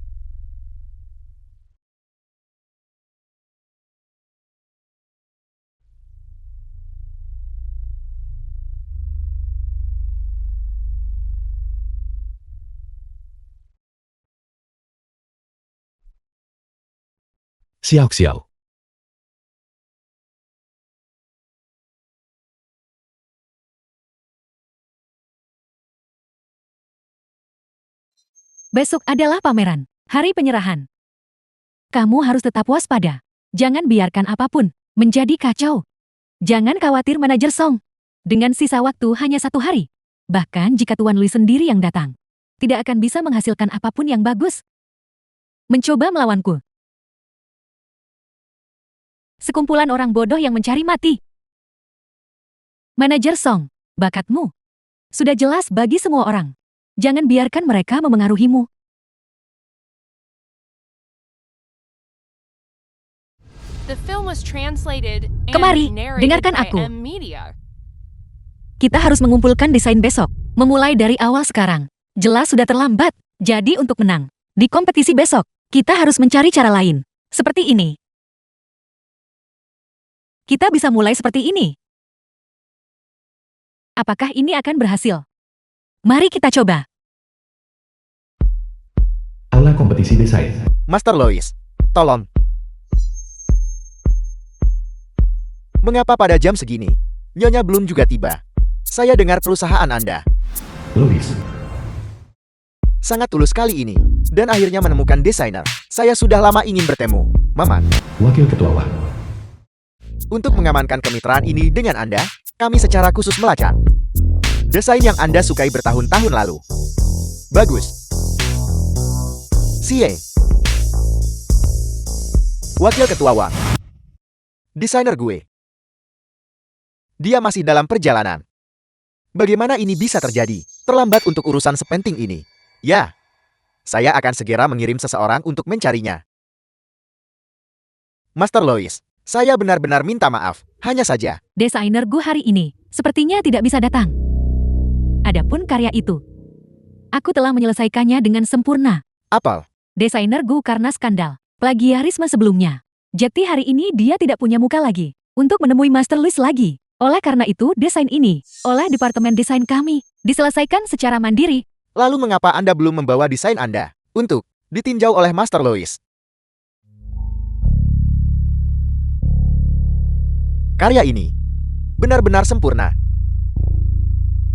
Xiao. Besok adalah pameran, hari penyerahan. Kamu harus tetap waspada. Jangan biarkan apapun menjadi kacau. Jangan khawatir Manajer Song. Dengan sisa waktu hanya 1 hari. Bahkan jika Tuan Louis sendiri yang datang, tidak akan bisa menghasilkan apapun yang bagus. Mencoba melawanku. Sekumpulan orang bodoh yang mencari mati. Manajer Song, bakatmu sudah jelas bagi semua orang. Jangan biarkan mereka memengaruhimu. The film was translated and Kemari, narrated dengarkan by aku. M Media. Kita harus mengumpulkan desain besok. Memulai dari awal sekarang. Jelas sudah terlambat. Jadi untuk menang di kompetisi besok, kita harus mencari cara lain. Seperti ini. Kita bisa mulai seperti ini. Apakah ini akan berhasil? Mari kita coba. Aula kompetisi desain. Master Lois, tolong. Mengapa pada jam segini, Nyonya belum juga tiba? Saya dengar perusahaan Anda Louis. sangat tulus kali ini, dan akhirnya menemukan desainer. Saya sudah lama ingin bertemu, Maman. Wakil Ketua WA. Untuk mengamankan kemitraan ini dengan Anda, kami secara khusus melacak desain yang Anda sukai bertahun-tahun lalu. Bagus. Sie. Wakil Ketua Wang. Desainer gue. Dia masih dalam perjalanan. Bagaimana ini bisa terjadi? Terlambat untuk urusan sepenting ini. Ya. Saya akan segera mengirim seseorang untuk mencarinya. Master Lois, saya benar-benar minta maaf. Hanya saja, Desainer Gu hari ini sepertinya tidak bisa datang. Adapun karya itu, aku telah menyelesaikannya dengan sempurna. Apel. Desainer Gu karena skandal plagiarisme sebelumnya. Jadi hari ini dia tidak punya muka lagi untuk menemui Master Louis lagi. Oleh karena itu, desain ini oleh Departemen Desain kami diselesaikan secara mandiri. Lalu mengapa Anda belum membawa desain Anda untuk ditinjau oleh Master Lois? Karya ini benar-benar sempurna.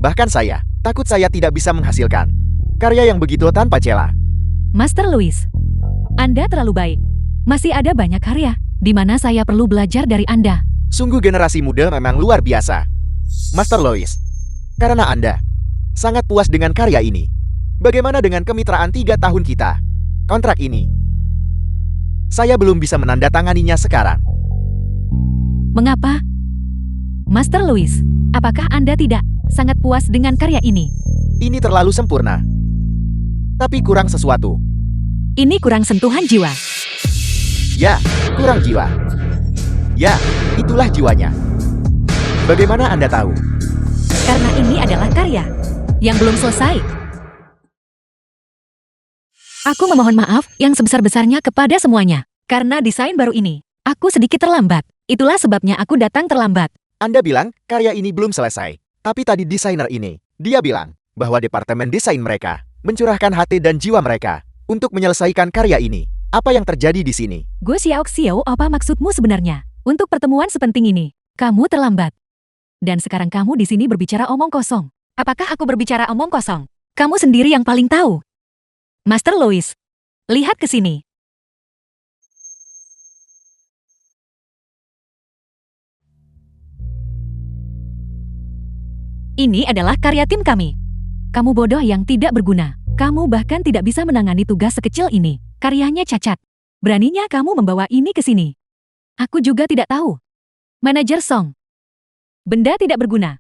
Bahkan saya takut saya tidak bisa menghasilkan karya yang begitu tanpa celah. Master Louis, Anda terlalu baik. Masih ada banyak karya di mana saya perlu belajar dari Anda. Sungguh generasi muda memang luar biasa. Master Lois, karena Anda sangat puas dengan karya ini. Bagaimana dengan kemitraan 3 tahun kita? Kontrak ini, saya belum bisa menandatanganinya sekarang. Mengapa? Master Louis, apakah Anda tidak sangat puas dengan karya ini? Ini terlalu sempurna. Tapi kurang sesuatu. Ini kurang sentuhan jiwa. Ya, kurang jiwa. Ya, itulah jiwanya. Bagaimana Anda tahu? Karena ini adalah karya yang belum selesai. Aku memohon maaf yang sebesar-besarnya kepada semuanya. Karena desain baru ini, aku sedikit terlambat. Itulah sebabnya aku datang terlambat. Anda bilang karya ini belum selesai. Tapi tadi desainer ini, dia bilang bahwa departemen desain mereka mencurahkan hati dan jiwa mereka untuk menyelesaikan karya ini. Apa yang terjadi di sini? Gue Xiao, apa maksudmu sebenarnya? Untuk pertemuan sepenting ini, kamu terlambat. Dan sekarang kamu di sini berbicara omong kosong. Apakah aku berbicara omong kosong? Kamu sendiri yang paling tahu. Master Louis, lihat ke sini. Ini adalah karya tim kami. Kamu bodoh yang tidak berguna. Kamu bahkan tidak bisa menangani tugas sekecil ini. Karyanya cacat. Beraninya kamu membawa ini ke sini. Aku juga tidak tahu. Manajer Song. Benda tidak berguna.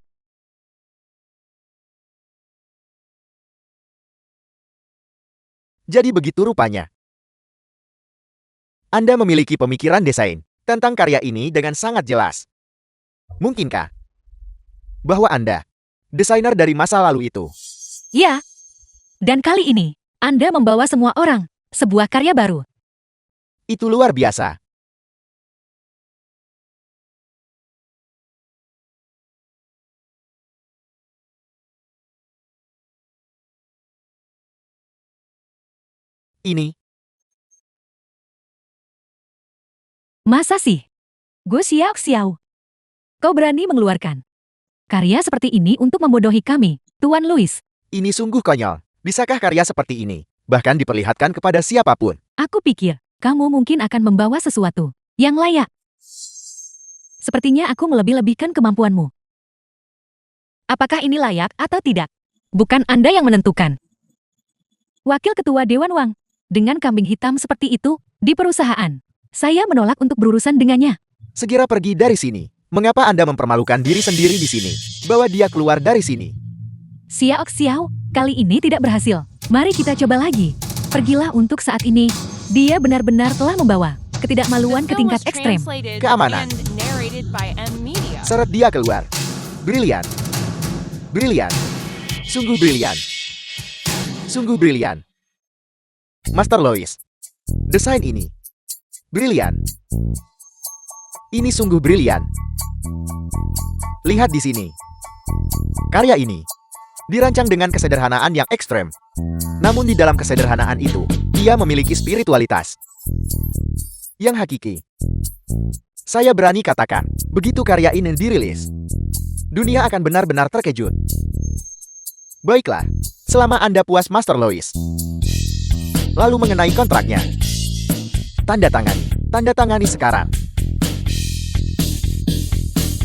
Jadi begitu rupanya. Anda memiliki pemikiran desain tentang karya ini dengan sangat jelas. Mungkinkah bahwa Anda desainer dari masa lalu itu? Ya. Dan kali ini, Anda membawa semua orang sebuah karya baru. Itu luar biasa. Ini, Masa sih? Gue Xiao. Kau berani mengeluarkan karya seperti ini untuk membodohi kami, Tuan Louis. ini sungguh konyol. Bisakah karya seperti ini bahkan diperlihatkan kepada siapapun? Aku pikir, kamu mungkin akan membawa sesuatu yang layak. Sepertinya aku melebih-lebihkan kemampuanmu. Apakah ini layak atau tidak? Bukan Anda yang menentukan. Wakil Ketua Dewan Wang, dengan kambing hitam seperti itu, di perusahaan, saya menolak untuk berurusan dengannya. Segera pergi dari sini. Mengapa Anda mempermalukan diri sendiri di sini? Bawa dia keluar dari sini. Xiao Xiao, kali ini tidak berhasil. Mari kita coba lagi. Pergilah untuk saat ini. Dia benar-benar telah membawa ketidakmaluan ke The film tingkat was ekstrem. translated Keamanan. and narrated by M Media. Seret dia keluar. Brilian. Brilian. Sungguh brilian. Sungguh brilian. Master Lois. Desain ini. Brilian. Ini sungguh brilian. Lihat di sini. Karya ini dirancang dengan kesederhanaan yang ekstrem. Namun di dalam kesederhanaan itu, dia memiliki spiritualitas yang hakiki. Saya berani katakan, begitu karya ini dirilis, dunia akan benar-benar terkejut. Baiklah, selama Anda puas Master Lois. Lalu mengenai kontraknya. Tanda tangani sekarang.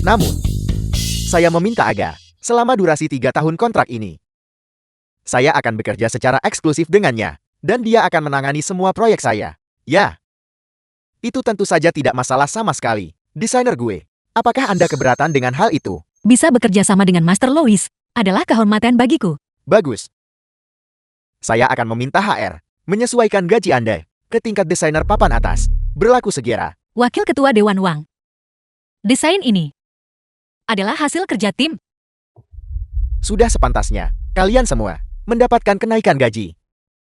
Namun, saya meminta Aga, selama durasi 3 tahun kontrak ini, saya akan bekerja secara eksklusif dengannya, dan dia akan menangani semua proyek saya. Ya, itu tentu saja tidak masalah sama sekali. Desainer gue, apakah Anda keberatan dengan hal itu? Bisa bekerja sama dengan Master Lois adalah kehormatan bagiku. Bagus. Saya akan meminta HR menyesuaikan gaji Anda ke tingkat desainer papan atas. Berlaku segera. Wakil Ketua Dewan Wang. Desain ini adalah hasil kerja tim. Sudah sepantasnya, kalian semua mendapatkan kenaikan gaji.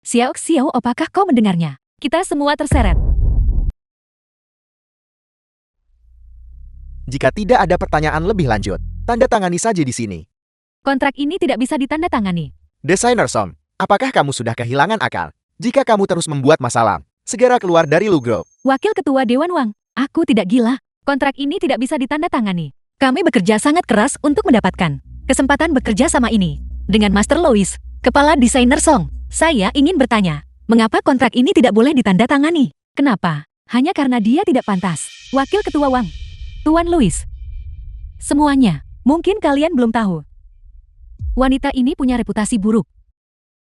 Xiao Xiao, apakah kau mendengarnya? Kita semua terseret. Jika tidak ada pertanyaan lebih lanjut, tanda tangani saja di sini. Kontrak ini tidak bisa ditandatangani. Desainer Song, apakah kamu sudah kehilangan akal? Jika kamu terus membuat masalah, segera keluar dari Lu Group. Wakil Ketua Dewan Wang, aku tidak gila. Kontrak ini tidak bisa ditandatangani. Kami bekerja sangat keras untuk mendapatkan kesempatan bekerja sama ini. Dengan Master Lois, Kepala Desainer Song, saya ingin bertanya, mengapa kontrak ini tidak boleh ditandatangani? Kenapa? Hanya karena dia tidak pantas. Wakil Ketua Wang, Tuan Louis. Semuanya, mungkin kalian belum tahu. Wanita ini punya reputasi buruk.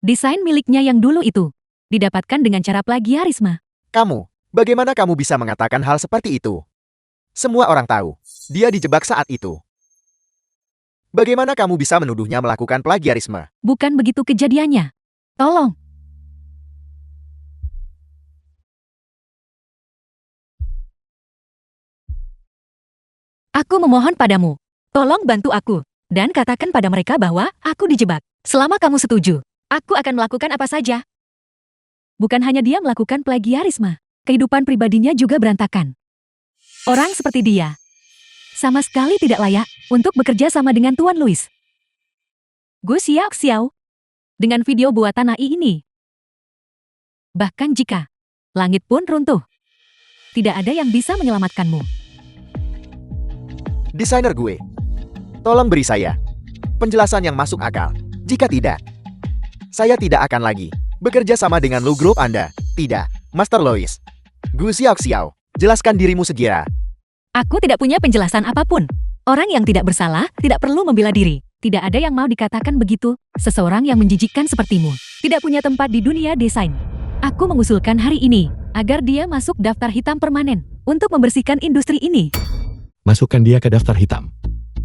Desain miliknya yang dulu itu didapatkan dengan cara plagiarisme. Kamu, bagaimana kamu bisa mengatakan hal seperti itu? Semua orang tahu, dia dijebak saat itu. Bagaimana kamu bisa menuduhnya melakukan plagiarisme? Bukan begitu kejadiannya. Tolong. Aku memohon padamu, tolong bantu aku, dan katakan pada mereka bahwa aku dijebak. Selama kamu setuju, aku akan melakukan apa saja. Bukan hanya dia melakukan plagiarisme, kehidupan pribadinya juga berantakan. Orang seperti dia sama sekali tidak layak untuk bekerja sama dengan Tuan Louis. Gu Xiao Xiao, dengan video buatan AI ini, bahkan jika langit pun runtuh, tidak ada yang bisa menyelamatkanmu. Desainer gue, tolong beri saya penjelasan yang masuk akal. Jika tidak, saya tidak akan lagi bekerja sama dengan Lu Group Anda. Tidak, Master Lois. Gu Xiao Xiao, jelaskan dirimu segera. Aku tidak punya penjelasan apapun. Orang yang tidak bersalah tidak perlu membela diri. Tidak ada yang mau dikatakan begitu. Seseorang yang menjijikkan sepertimu tidak punya tempat di dunia desain. Aku mengusulkan hari ini agar dia masuk daftar hitam permanen untuk membersihkan industri ini. Masukkan dia ke daftar hitam.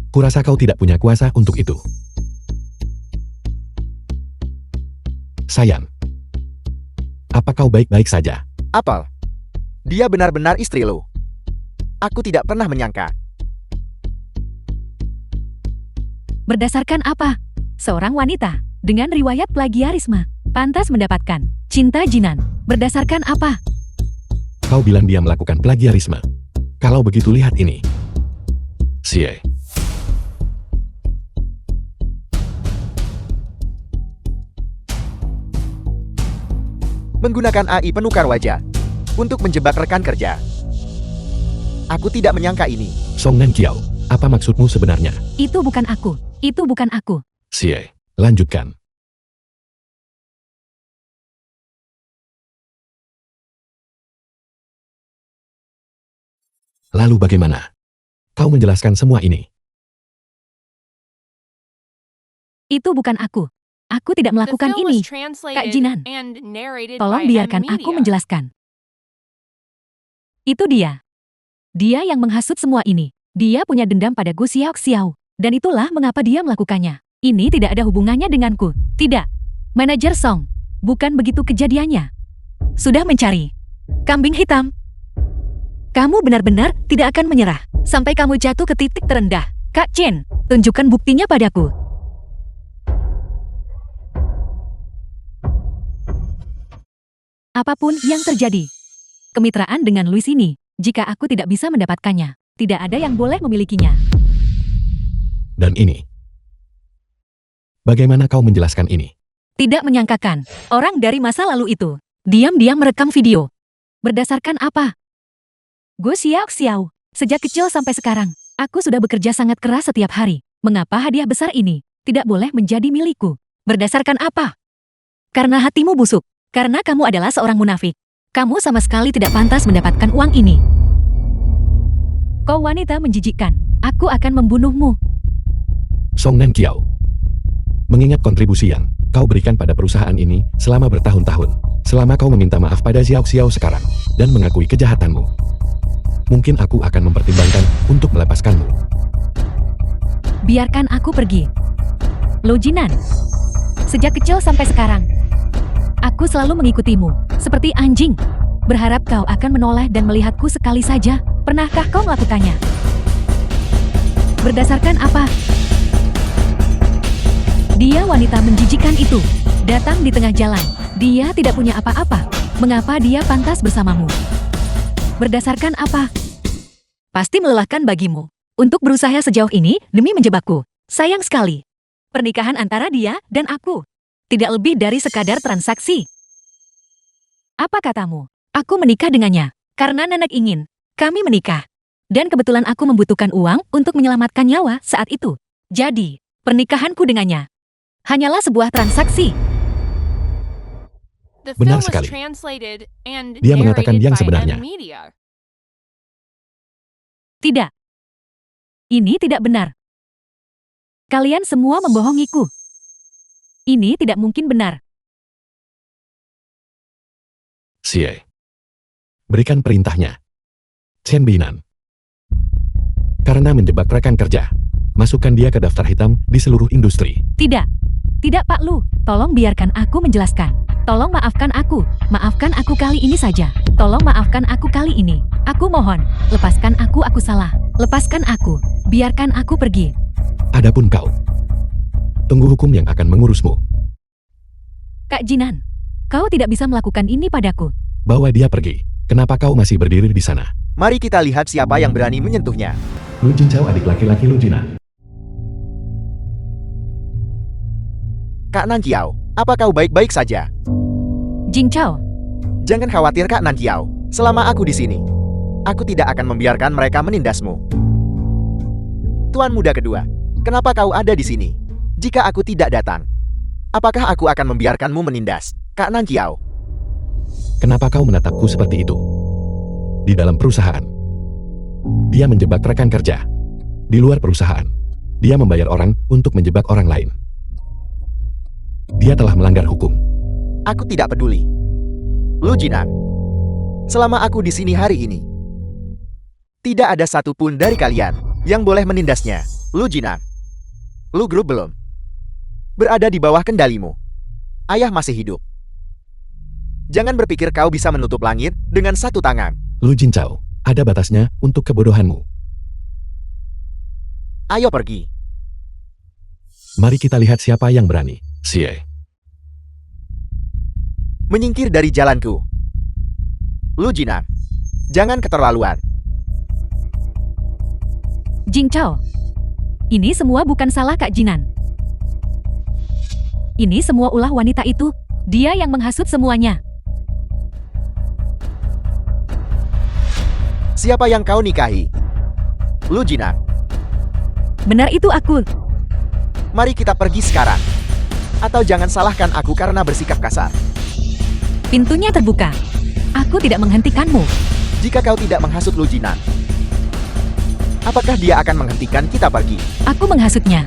Kurasa kau tidak punya kuasa untuk itu. Sayang, apa kau baik-baik saja? Apel, dia benar-benar istri lo. Aku tidak pernah menyangka. Berdasarkan apa? Seorang wanita dengan riwayat plagiarisme pantas mendapatkan cinta Jinan. Berdasarkan apa? Kau bilang dia melakukan plagiarisme. Kalau begitu lihat ini. Xie. Menggunakan AI penukar wajah untuk menjebak rekan kerja. Aku tidak menyangka ini. Song Nan Kiao, apa maksudmu sebenarnya? Itu bukan aku. Itu bukan aku. Xie, lanjutkan. Lalu bagaimana? Kau menjelaskan semua ini. Itu bukan aku. Aku tidak The melakukan film ini. was translated Jinan, and narrated Tolong by biarkan M aku Media. menjelaskan. Itu dia. Dia yang menghasut semua ini. Dia punya dendam pada Gu Xiao. Dan itulah mengapa dia melakukannya. Ini tidak ada hubungannya denganku. Tidak. Manajer Song. Bukan begitu kejadiannya. Sudah mencari. Kambing hitam. Kamu benar-benar tidak akan menyerah. Sampai kamu jatuh ke titik terendah. Kak Chen, tunjukkan buktinya padaku. Apapun yang terjadi. Kemitraan dengan Louis ini, jika aku tidak bisa mendapatkannya, tidak ada yang boleh memilikinya. Dan ini. Bagaimana kau menjelaskan ini? Tidak menyangkakan, orang dari masa lalu itu, diam-diam merekam video. Berdasarkan apa? Gu Xiao, sejak kecil sampai sekarang, aku sudah bekerja sangat keras setiap hari. Mengapa hadiah besar ini tidak boleh menjadi milikku? Berdasarkan apa? Karena hatimu busuk. Karena kamu adalah seorang munafik. Kamu sama sekali tidak pantas mendapatkan uang ini. Kau wanita menjijikkan. Aku akan membunuhmu. Song Nan Kiao. Mengingat kontribusi yang kau berikan pada perusahaan ini selama bertahun-tahun, selama kau meminta maaf pada Xiao sekarang dan mengakui kejahatanmu, mungkin aku akan mempertimbangkan untuk melepaskanmu. Biarkan aku pergi. Lo Jinan. Sejak kecil sampai sekarang, aku selalu mengikutimu, seperti anjing. Berharap kau akan menoleh dan melihatku sekali saja. Pernahkah kau melakukannya? Berdasarkan apa? Dia wanita menjijikan itu. Datang di tengah jalan. Dia tidak punya apa-apa. Mengapa dia pantas bersamamu? Berdasarkan apa? Pasti melelahkan bagimu. Untuk berusaha sejauh ini demi menjebakku. Sayang sekali. Pernikahan antara dia dan aku. Tidak lebih dari sekadar transaksi. Apa katamu? Aku menikah dengannya. Karena nenek ingin. Kami menikah. Dan kebetulan aku membutuhkan uang untuk menyelamatkan nyawa saat itu. Jadi, pernikahanku dengannya hanyalah sebuah transaksi. The Benar film was sekali. translated and Dia mengatakan narrated yang by sebenarnya. M Media. Tidak. Ini tidak benar. Kalian semua membohongiku. Ini tidak mungkin benar. Xie. Berikan perintahnya. Chen Binan. Karena menjebak rekan kerja, masukkan dia ke daftar hitam di seluruh industri. Tidak. Tidak Pak Lu. Tolong biarkan aku menjelaskan. Tolong maafkan aku. Maafkan aku kali ini saja. Tolong maafkan aku kali ini. Aku mohon. Lepaskan aku salah. Lepaskan aku. Biarkan aku pergi. Adapun kau, tunggu hukum yang akan mengurusmu. Kak Jinan, kau tidak bisa melakukan ini padaku. Bawa dia pergi. Kenapa kau masih berdiri di sana? Mari kita lihat siapa yang berani menyentuhnya. Lu Jincao adik laki-laki Lu Jinan. Kak Nankiao, apa kau baik-baik saja? Jing Chao, Jangan khawatir Kak Nankiao. Selama aku di sini, aku tidak akan membiarkan mereka menindasmu. Tuan muda kedua, kenapa kau ada di sini? Jika aku tidak datang, apakah aku akan membiarkanmu menindas? Kak Nankiao, Kenapa kau menatapku seperti itu? Di dalam perusahaan, dia menjebak rekan kerja. Di luar perusahaan, dia membayar orang untuk menjebak orang lain. Dia telah melanggar hukum. aku tidak peduli. Lu Jinan, selama aku di sini hari ini, tidak ada satupun dari kalian yang boleh menindasnya. Lu Jinan, Lu Group belum berada di bawah kendalimu. Ayah masih hidup. Jangan berpikir kau bisa menutup langit dengan satu tangan. Lu Jincao, ada batasnya untuk kebodohanmu. Ayo pergi. Mari kita lihat siapa yang berani. Xie. Menyingkir dari jalanku. Lu Jinan, jangan keterlaluan. Jing Chao. Ini semua bukan salah Kak Jinan. Ini semua ulah wanita itu. Dia yang menghasut semuanya. Siapa yang kau nikahi? Lu Jinan, Benar itu aku. mari kita pergi sekarang. Atau jangan salahkan aku karena bersikap kasar. Pintunya terbuka. Aku tidak menghentikanmu. Jika kau tidak menghasut Lu Jinan, Apakah dia akan menghentikan kita pergi? Aku menghasutnya.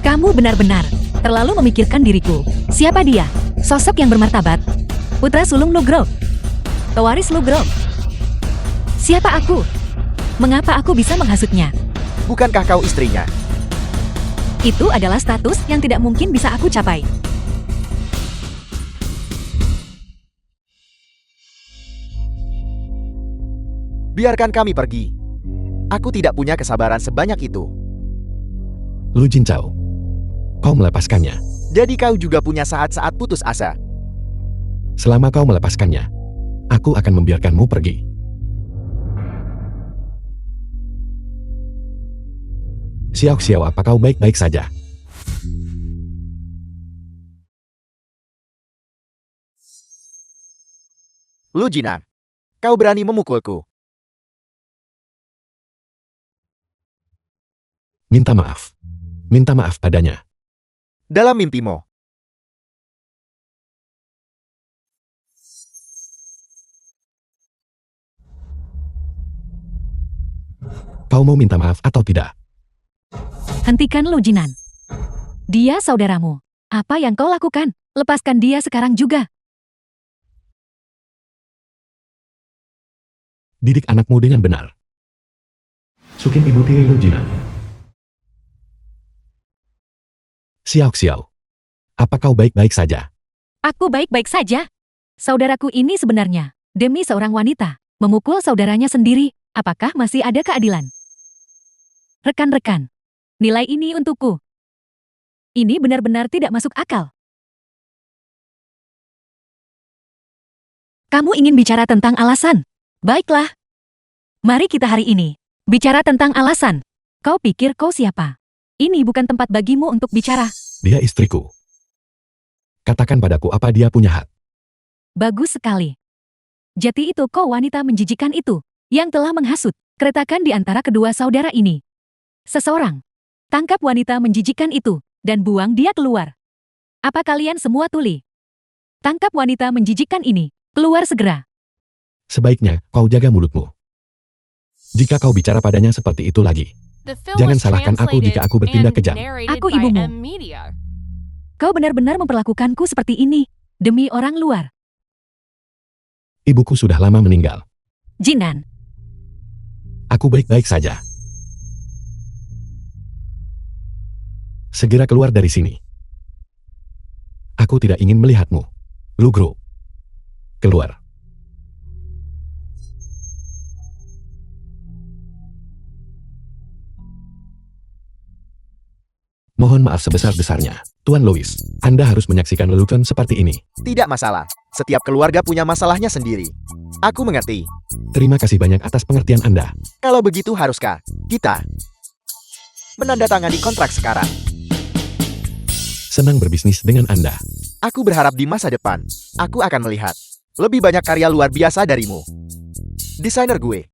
Kamu benar-benar terlalu memikirkan diriku. Siapa dia? Sosok yang bermartabat. Putra sulung Lugrove. Pewaris Lugrove. Siapa aku? Mengapa aku bisa menghasutnya? Bukankah kau istrinya? Itu adalah status yang tidak mungkin bisa aku capai. Biarkan kami pergi. Aku tidak punya kesabaran sebanyak itu. Lu Jincao. Kau melepaskannya. Jadi kau juga punya saat-saat putus asa. Selama kau melepaskannya, aku akan membiarkanmu pergi. Xiao Xiao, apa kau baik-baik saja? Lu Jinan, kau berani memukulku. Minta maaf. Minta maaf padanya. Dalam mimpimu. Kau mau minta maaf atau tidak? Hentikan Lu Jinan. Dia saudaramu. Apa yang kau lakukan? Lepaskan dia sekarang juga. Didik anakmu dengan benar. Sukin ibu tiri Lu Jinan. Xiao Xiao. Apa kau baik-baik saja? Aku baik-baik saja. Saudaraku ini sebenarnya, demi seorang wanita, memukul saudaranya sendiri. Apakah masih ada keadilan? Rekan-rekan, nilai ini untukku. Ini benar-benar tidak masuk akal. Kamu ingin bicara tentang alasan? Baiklah. Mari kita hari ini bicara tentang alasan. Kau pikir kau siapa? Ini bukan tempat bagimu untuk bicara. Dia istriku. Katakan padaku apa dia punya hak. Bagus sekali. Jati itu kau wanita menjijikan itu, yang telah menghasut, keretakan di antara kedua saudara ini. Seseorang, tangkap wanita menjijikan itu, dan buang dia keluar. Apa kalian semua tuli? Tangkap wanita menjijikan ini, keluar segera. Sebaiknya kau jaga mulutmu. Jika kau bicara padanya seperti itu lagi, The film jangan was salahkan aku translated jika aku bertindak and kejam. narrated Aku by ibumu. M Media. Kau benar-benar memperlakukanku seperti ini, demi orang luar. Ibuku sudah lama meninggal. Jinan, Aku baik-baik saja. Segera keluar dari sini. Aku tidak ingin melihatmu. Lugro. Keluar. Mohon maaf sebesar-besarnya. Tuan Louis, Anda harus menyaksikan lelucon seperti ini. Tidak masalah. Setiap keluarga punya masalahnya sendiri. Aku mengerti. Terima kasih banyak atas pengertian Anda. Kalau begitu haruskah kita menandatangani kontrak sekarang? Senang berbisnis dengan Anda. Aku berharap di masa depan, aku akan melihat lebih banyak karya luar biasa darimu. Desainer gue.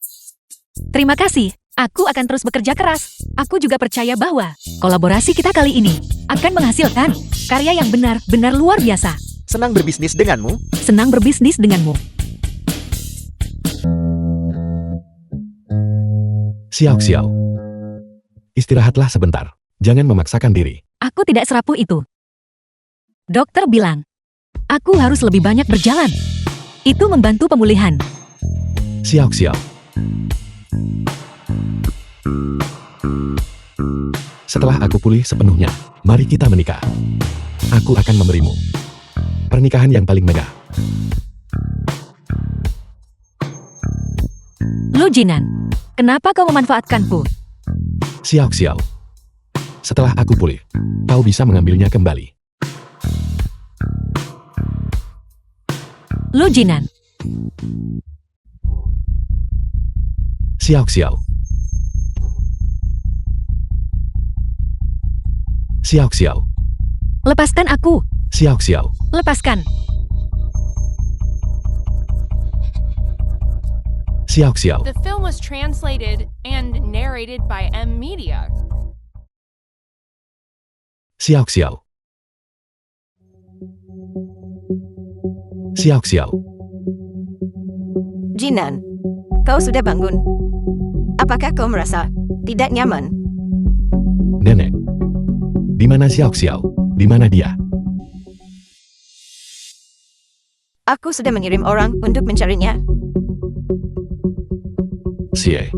terima kasih. Aku akan terus bekerja keras. Aku juga percaya bahwa kolaborasi kita kali ini akan menghasilkan karya yang benar-benar luar biasa. Senang berbisnis denganmu. Senang berbisnis denganmu. Xiao Xiao. Istirahatlah sebentar. Jangan memaksakan diri. Aku tidak serapuh itu. Dokter bilang, aku harus lebih banyak berjalan. Itu membantu pemulihan. Xiao Xiao. Setelah aku pulih sepenuhnya, mari kita menikah. Aku akan memberimu pernikahan yang paling megah. Lu Jinan, kenapa kau memanfaatkanku? Xiao Xiao. Setelah aku pulih, kau bisa mengambilnya kembali. Lu Jinan, Xiao Xiao. Xiao Xiao. lepaskan aku. Xiao Xiao. Lepaskan. Xiao Xiao. The film was translated and narrated by M Media. Xiao Xiao. Xiao Xiao. Jinan, kau sudah bangun. Apakah kau merasa tidak nyaman? Nenek. Di mana Xiao Xiao? Di mana dia? Aku sudah mengirim orang untuk mencarinya. Xie.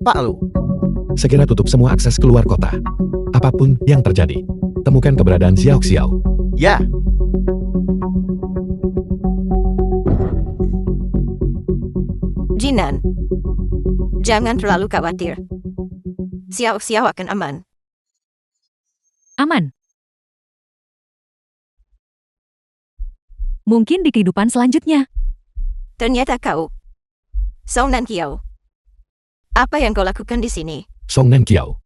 Pak Lu, Segera tutup semua akses keluar kota. Apapun yang terjadi, temukan keberadaan Xiao Xiao. ya. Jinan, jangan terlalu khawatir. Xiao Xiao akan aman. Aman. Mungkin di kehidupan selanjutnya. Ternyata kau, Song Nan Kiao. Apa yang kau lakukan di sini? Song Nan Kiao.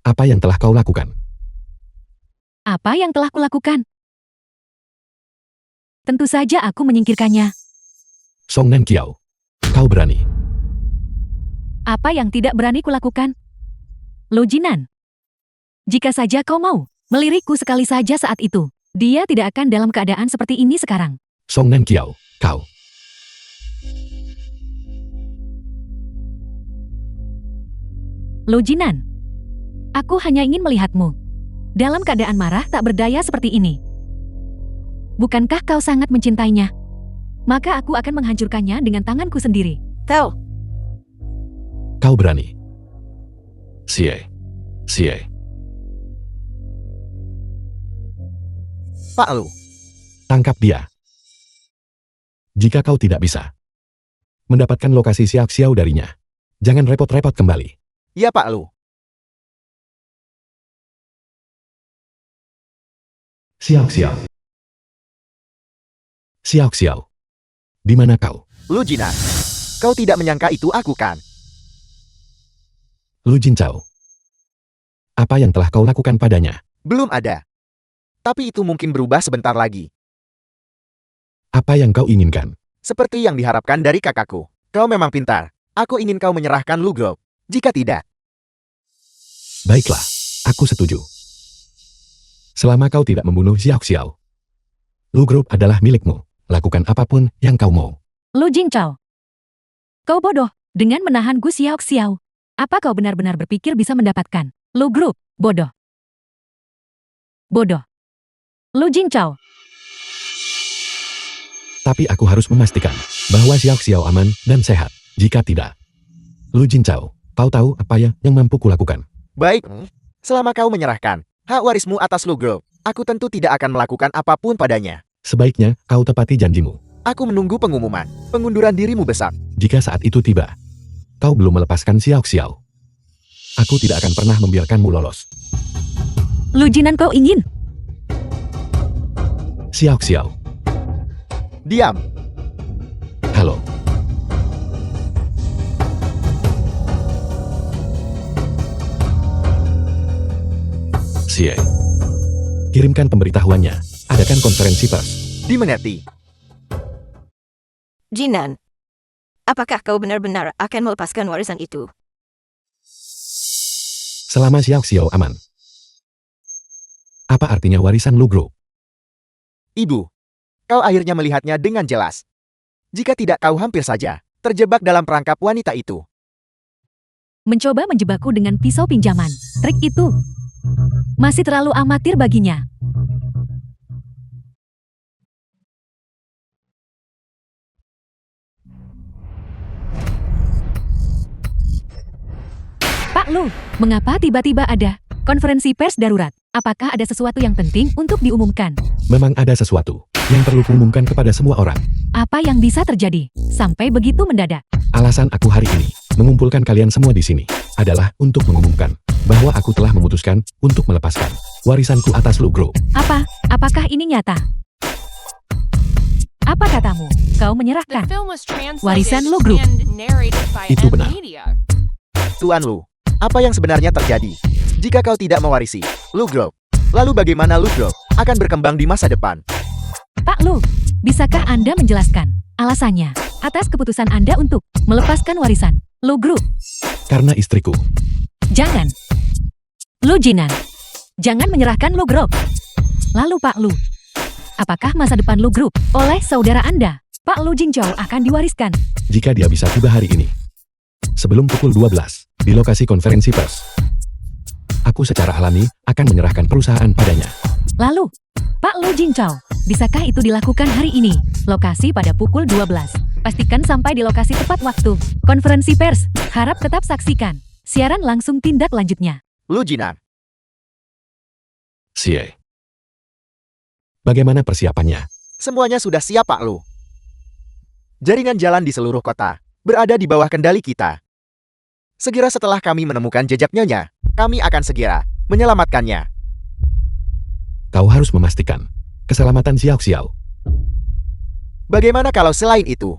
Apa yang telah kau lakukan? Apa yang telah kulakukan? Tentu saja aku menyingkirkannya. Song Nan Kiao. Kau berani. Apa yang tidak berani kulakukan? Lo Jinan. Jika saja kau mau melirikku sekali saja saat itu, dia tidak akan dalam keadaan seperti ini sekarang. Song Nan Kiao. Kau. Lo Jinan. Aku hanya ingin melihatmu dalam keadaan marah tak berdaya seperti ini. Bukankah kau sangat mencintainya? Maka aku akan menghancurkannya dengan tanganku sendiri. Kau, Kau berani. Xie. Xie. Pak Lu, Tangkap dia. Jika kau tidak bisa mendapatkan lokasi Xiao Xiao darinya, jangan repot-repot kembali. ya Pak Lu. Xiao Xiao. Xiao Xiao. Di mana kau? Lu Jinan, kau tidak menyangka itu aku kan? Lu Jincao. Apa yang telah kau lakukan padanya? Belum ada. Tapi itu mungkin berubah sebentar lagi. Apa yang kau inginkan? Seperti yang diharapkan dari kakakku. Kau memang pintar. Aku ingin kau menyerahkan Lu Group. Jika tidak, Baiklah, aku setuju. Selama kau tidak membunuh Xiao Xiao, Lu Group adalah milikmu. Lakukan apapun yang kau mau. Lo Jingchao. Kau bodoh dengan menahan Gu Xiao Xiao. Apa kau benar-benar berpikir bisa mendapatkan Lo Group? Bodoh. Bodoh. Lo Jingchao. Tapi aku harus memastikan bahwa Xiao Xiao aman dan sehat. Jika tidak, Lu Jincao, kau tahu apa yang mampu kulakukan. baik. Selama kau menyerahkan hak warismu atas Lu Group, aku tentu tidak akan melakukan apapun padanya. Sebaiknya kau tepati janjimu. Aku menunggu pengumuman pengunduran dirimu besar. Jika saat itu tiba, kau belum melepaskan Xiao Xiao, aku tidak akan pernah membiarkanmu lolos. Lu Jinan kau ingin? Xiao Xiao, Diam. halo. Xie. Kirimkan pemberitahuannya. Adakan konferensi pers. Dimengerti. Jinan. Apakah kau benar-benar akan melepaskan warisan itu? Selama Xiao Xiao aman. Apa artinya warisan Lu Group? Ibu, kau akhirnya melihatnya dengan jelas. Jika tidak, kau hampir saja terjebak dalam perangkap wanita itu. Mencoba menjebakku dengan pisau pinjaman. Trik itu masih terlalu amatir baginya. Pak Lu, mengapa tiba-tiba ada konferensi pers darurat? Apakah ada sesuatu yang penting untuk diumumkan? Memang ada sesuatu yang perlu kuumumkan kepada semua orang. Apa yang bisa terjadi sampai begitu mendadak? Alasan aku hari ini mengumpulkan kalian semua di sini adalah untuk mengumumkan bahwa aku telah memutuskan untuk melepaskan warisanku atas Lu Group. Apakah ini nyata? Apa katamu? Kau The menyerahkan film was translated Warisan Lu Group. and narrated by Itu M benar. Media. Tuan Lu, apa yang sebenarnya terjadi? Jika kau tidak mewarisi Lu Group, lalu bagaimana Lu Group akan berkembang di masa depan? Pak Lu, bisakah Anda menjelaskan alasannya atas keputusan Anda untuk melepaskan warisan Lu Group? Karena istriku. Jangan. Lu Jinan, jangan menyerahkan Lu Group. Lalu Pak Lu, apakah masa depan Lu Group oleh saudara Anda? Pak Lu Jingzhou akan diwariskan. Jika dia bisa tiba hari ini. Sebelum pukul 12, di lokasi konferensi pers. Aku secara alami akan menyerahkan perusahaan padanya. Lalu, Pak Lu Jingzhou, bisakah itu dilakukan hari ini? Lokasi pada pukul 12. Pastikan sampai di lokasi tepat waktu. Konferensi pers, harap tetap saksikan. Siaran langsung tindak lanjutnya. Lu Jinan, Xie. Bagaimana persiapannya? semuanya sudah siap Pak Lu. Jaringan jalan di seluruh kota berada di bawah kendali kita. Segera setelah kami menemukan jejak Nyonya, kami akan segera menyelamatkannya. Kau harus memastikan keselamatan Xiao Xiao. Bagaimana kalau selain itu?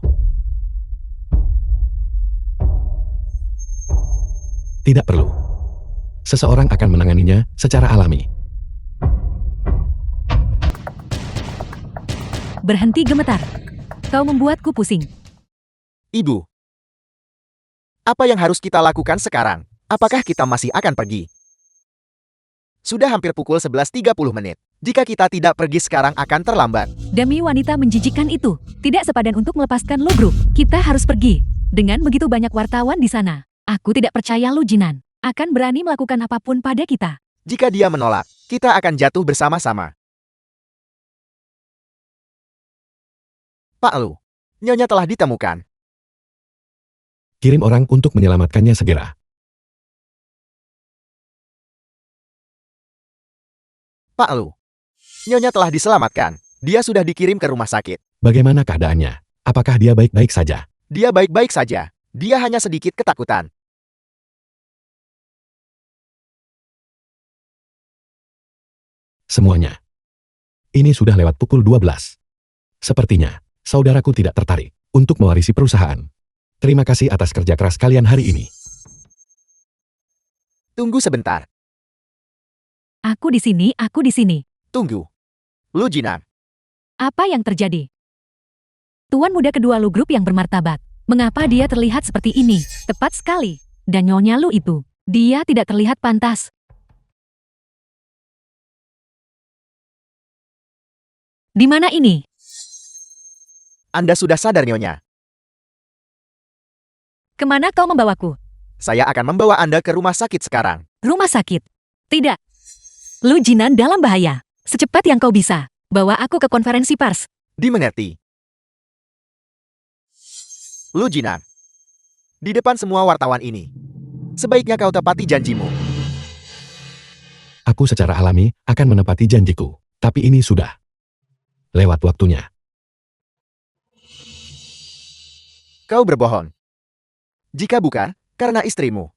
Tidak perlu. Seseorang akan menanganinya secara alami. Berhenti gemetar. Kau membuatku pusing. Ibu, apa yang harus kita lakukan sekarang? Apakah kita masih akan pergi? Sudah hampir pukul 11.30 menit. Jika kita tidak pergi sekarang akan terlambat. Demi wanita menjijikan itu, tidak sepadan untuk melepaskan Lu Group. Kita harus pergi. Dengan begitu banyak wartawan di sana, aku tidak percaya Lu Jinan akan berani melakukan apapun pada kita. Jika dia menolak, kita akan jatuh bersama-sama. Pak Lu, Nyonya telah ditemukan. Kirim orang untuk menyelamatkannya segera. Pak Lu, Nyonya telah diselamatkan. Dia sudah dikirim ke rumah sakit. Bagaimana keadaannya? Apakah dia baik-baik saja? Dia baik-baik saja. Dia hanya sedikit ketakutan. Semuanya. Ini sudah lewat pukul 12. Sepertinya, saudaraku tidak tertarik untuk mewarisi perusahaan. Terima kasih atas kerja keras kalian hari ini. Tunggu sebentar. Aku di sini. Tunggu. Lu Jinan, Apa yang terjadi? Tuan muda kedua Lu Group yang bermartabat. Mengapa dia terlihat seperti ini? Tepat sekali. Dan Nyonya Lu itu, dia tidak terlihat pantas. Di mana ini? Anda sudah sadar Nyonya. Kemana kau membawaku? Saya akan membawa Anda ke rumah sakit sekarang. Rumah sakit? Tidak. Lu Jinan dalam bahaya. Secepat yang kau bisa. Bawa aku ke konferensi pers. Dimengerti. Lu Jinan, di depan semua wartawan ini, sebaiknya kau tepati janjimu. Aku secara alami akan menepati janjiku. Tapi ini sudah lewat waktunya. Kau berbohong. Jika bukan, karena istrimu.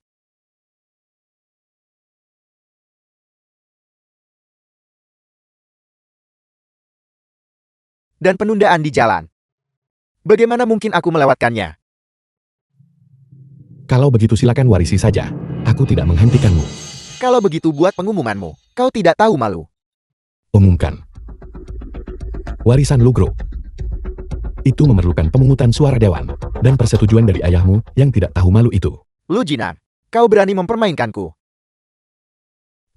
Dan penundaan di jalan. Bagaimana mungkin aku melewatkannya? Kalau begitu silakan warisi saja. Aku tidak menghentikanmu. Kalau begitu buat pengumumanmu, kau tidak tahu malu. Umumkan. Warisan Lu Group. Itu memerlukan pemungutan suara dewan dan persetujuan dari ayahmu yang tidak tahu malu itu. Lu Jinan, kau berani mempermainkanku.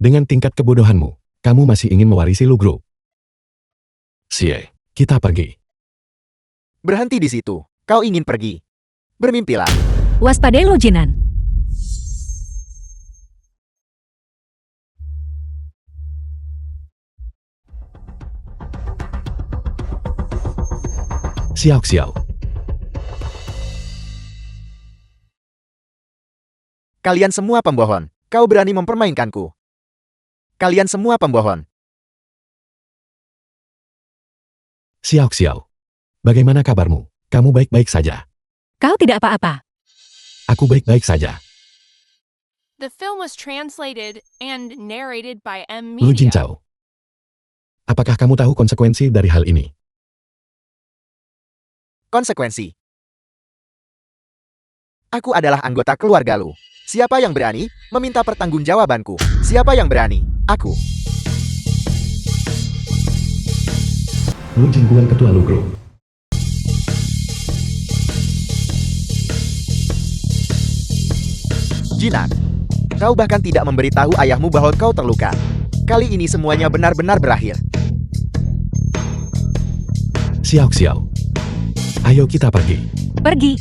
Dengan tingkat kebodohanmu, kamu masih ingin mewarisi Lu Group. Xie, kita pergi. Berhenti di situ. Kau ingin pergi. Bermimpilah. Waspadai Lu Jinan. Xiao Xiao. Kalian semua pembohong. Kau berani mempermainkanku. Kalian semua pembohong. Xiao Xiao. Bagaimana kabarmu? Kamu baik-baik saja. Kau tidak apa-apa. Aku baik-baik saja. The film was translated and narrated by M Lu Media. Jingzhou. Apakah kamu tahu konsekuensi dari hal ini? Konsekuensi. Aku adalah anggota keluarga Lu. Siapa yang berani meminta pertanggungjawabanku? Siapa yang berani? Aku. Lu Jingguan ketua Lu Group. Jinan, kau bahkan tidak memberitahu ayahmu bahwa kau terluka. Kali ini semuanya benar-benar berakhir. Xiao Xiao. Ayo kita pergi. Pergi.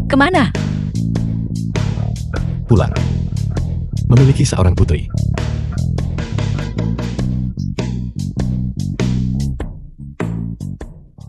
Kemana? Pulang. Memiliki seorang putri.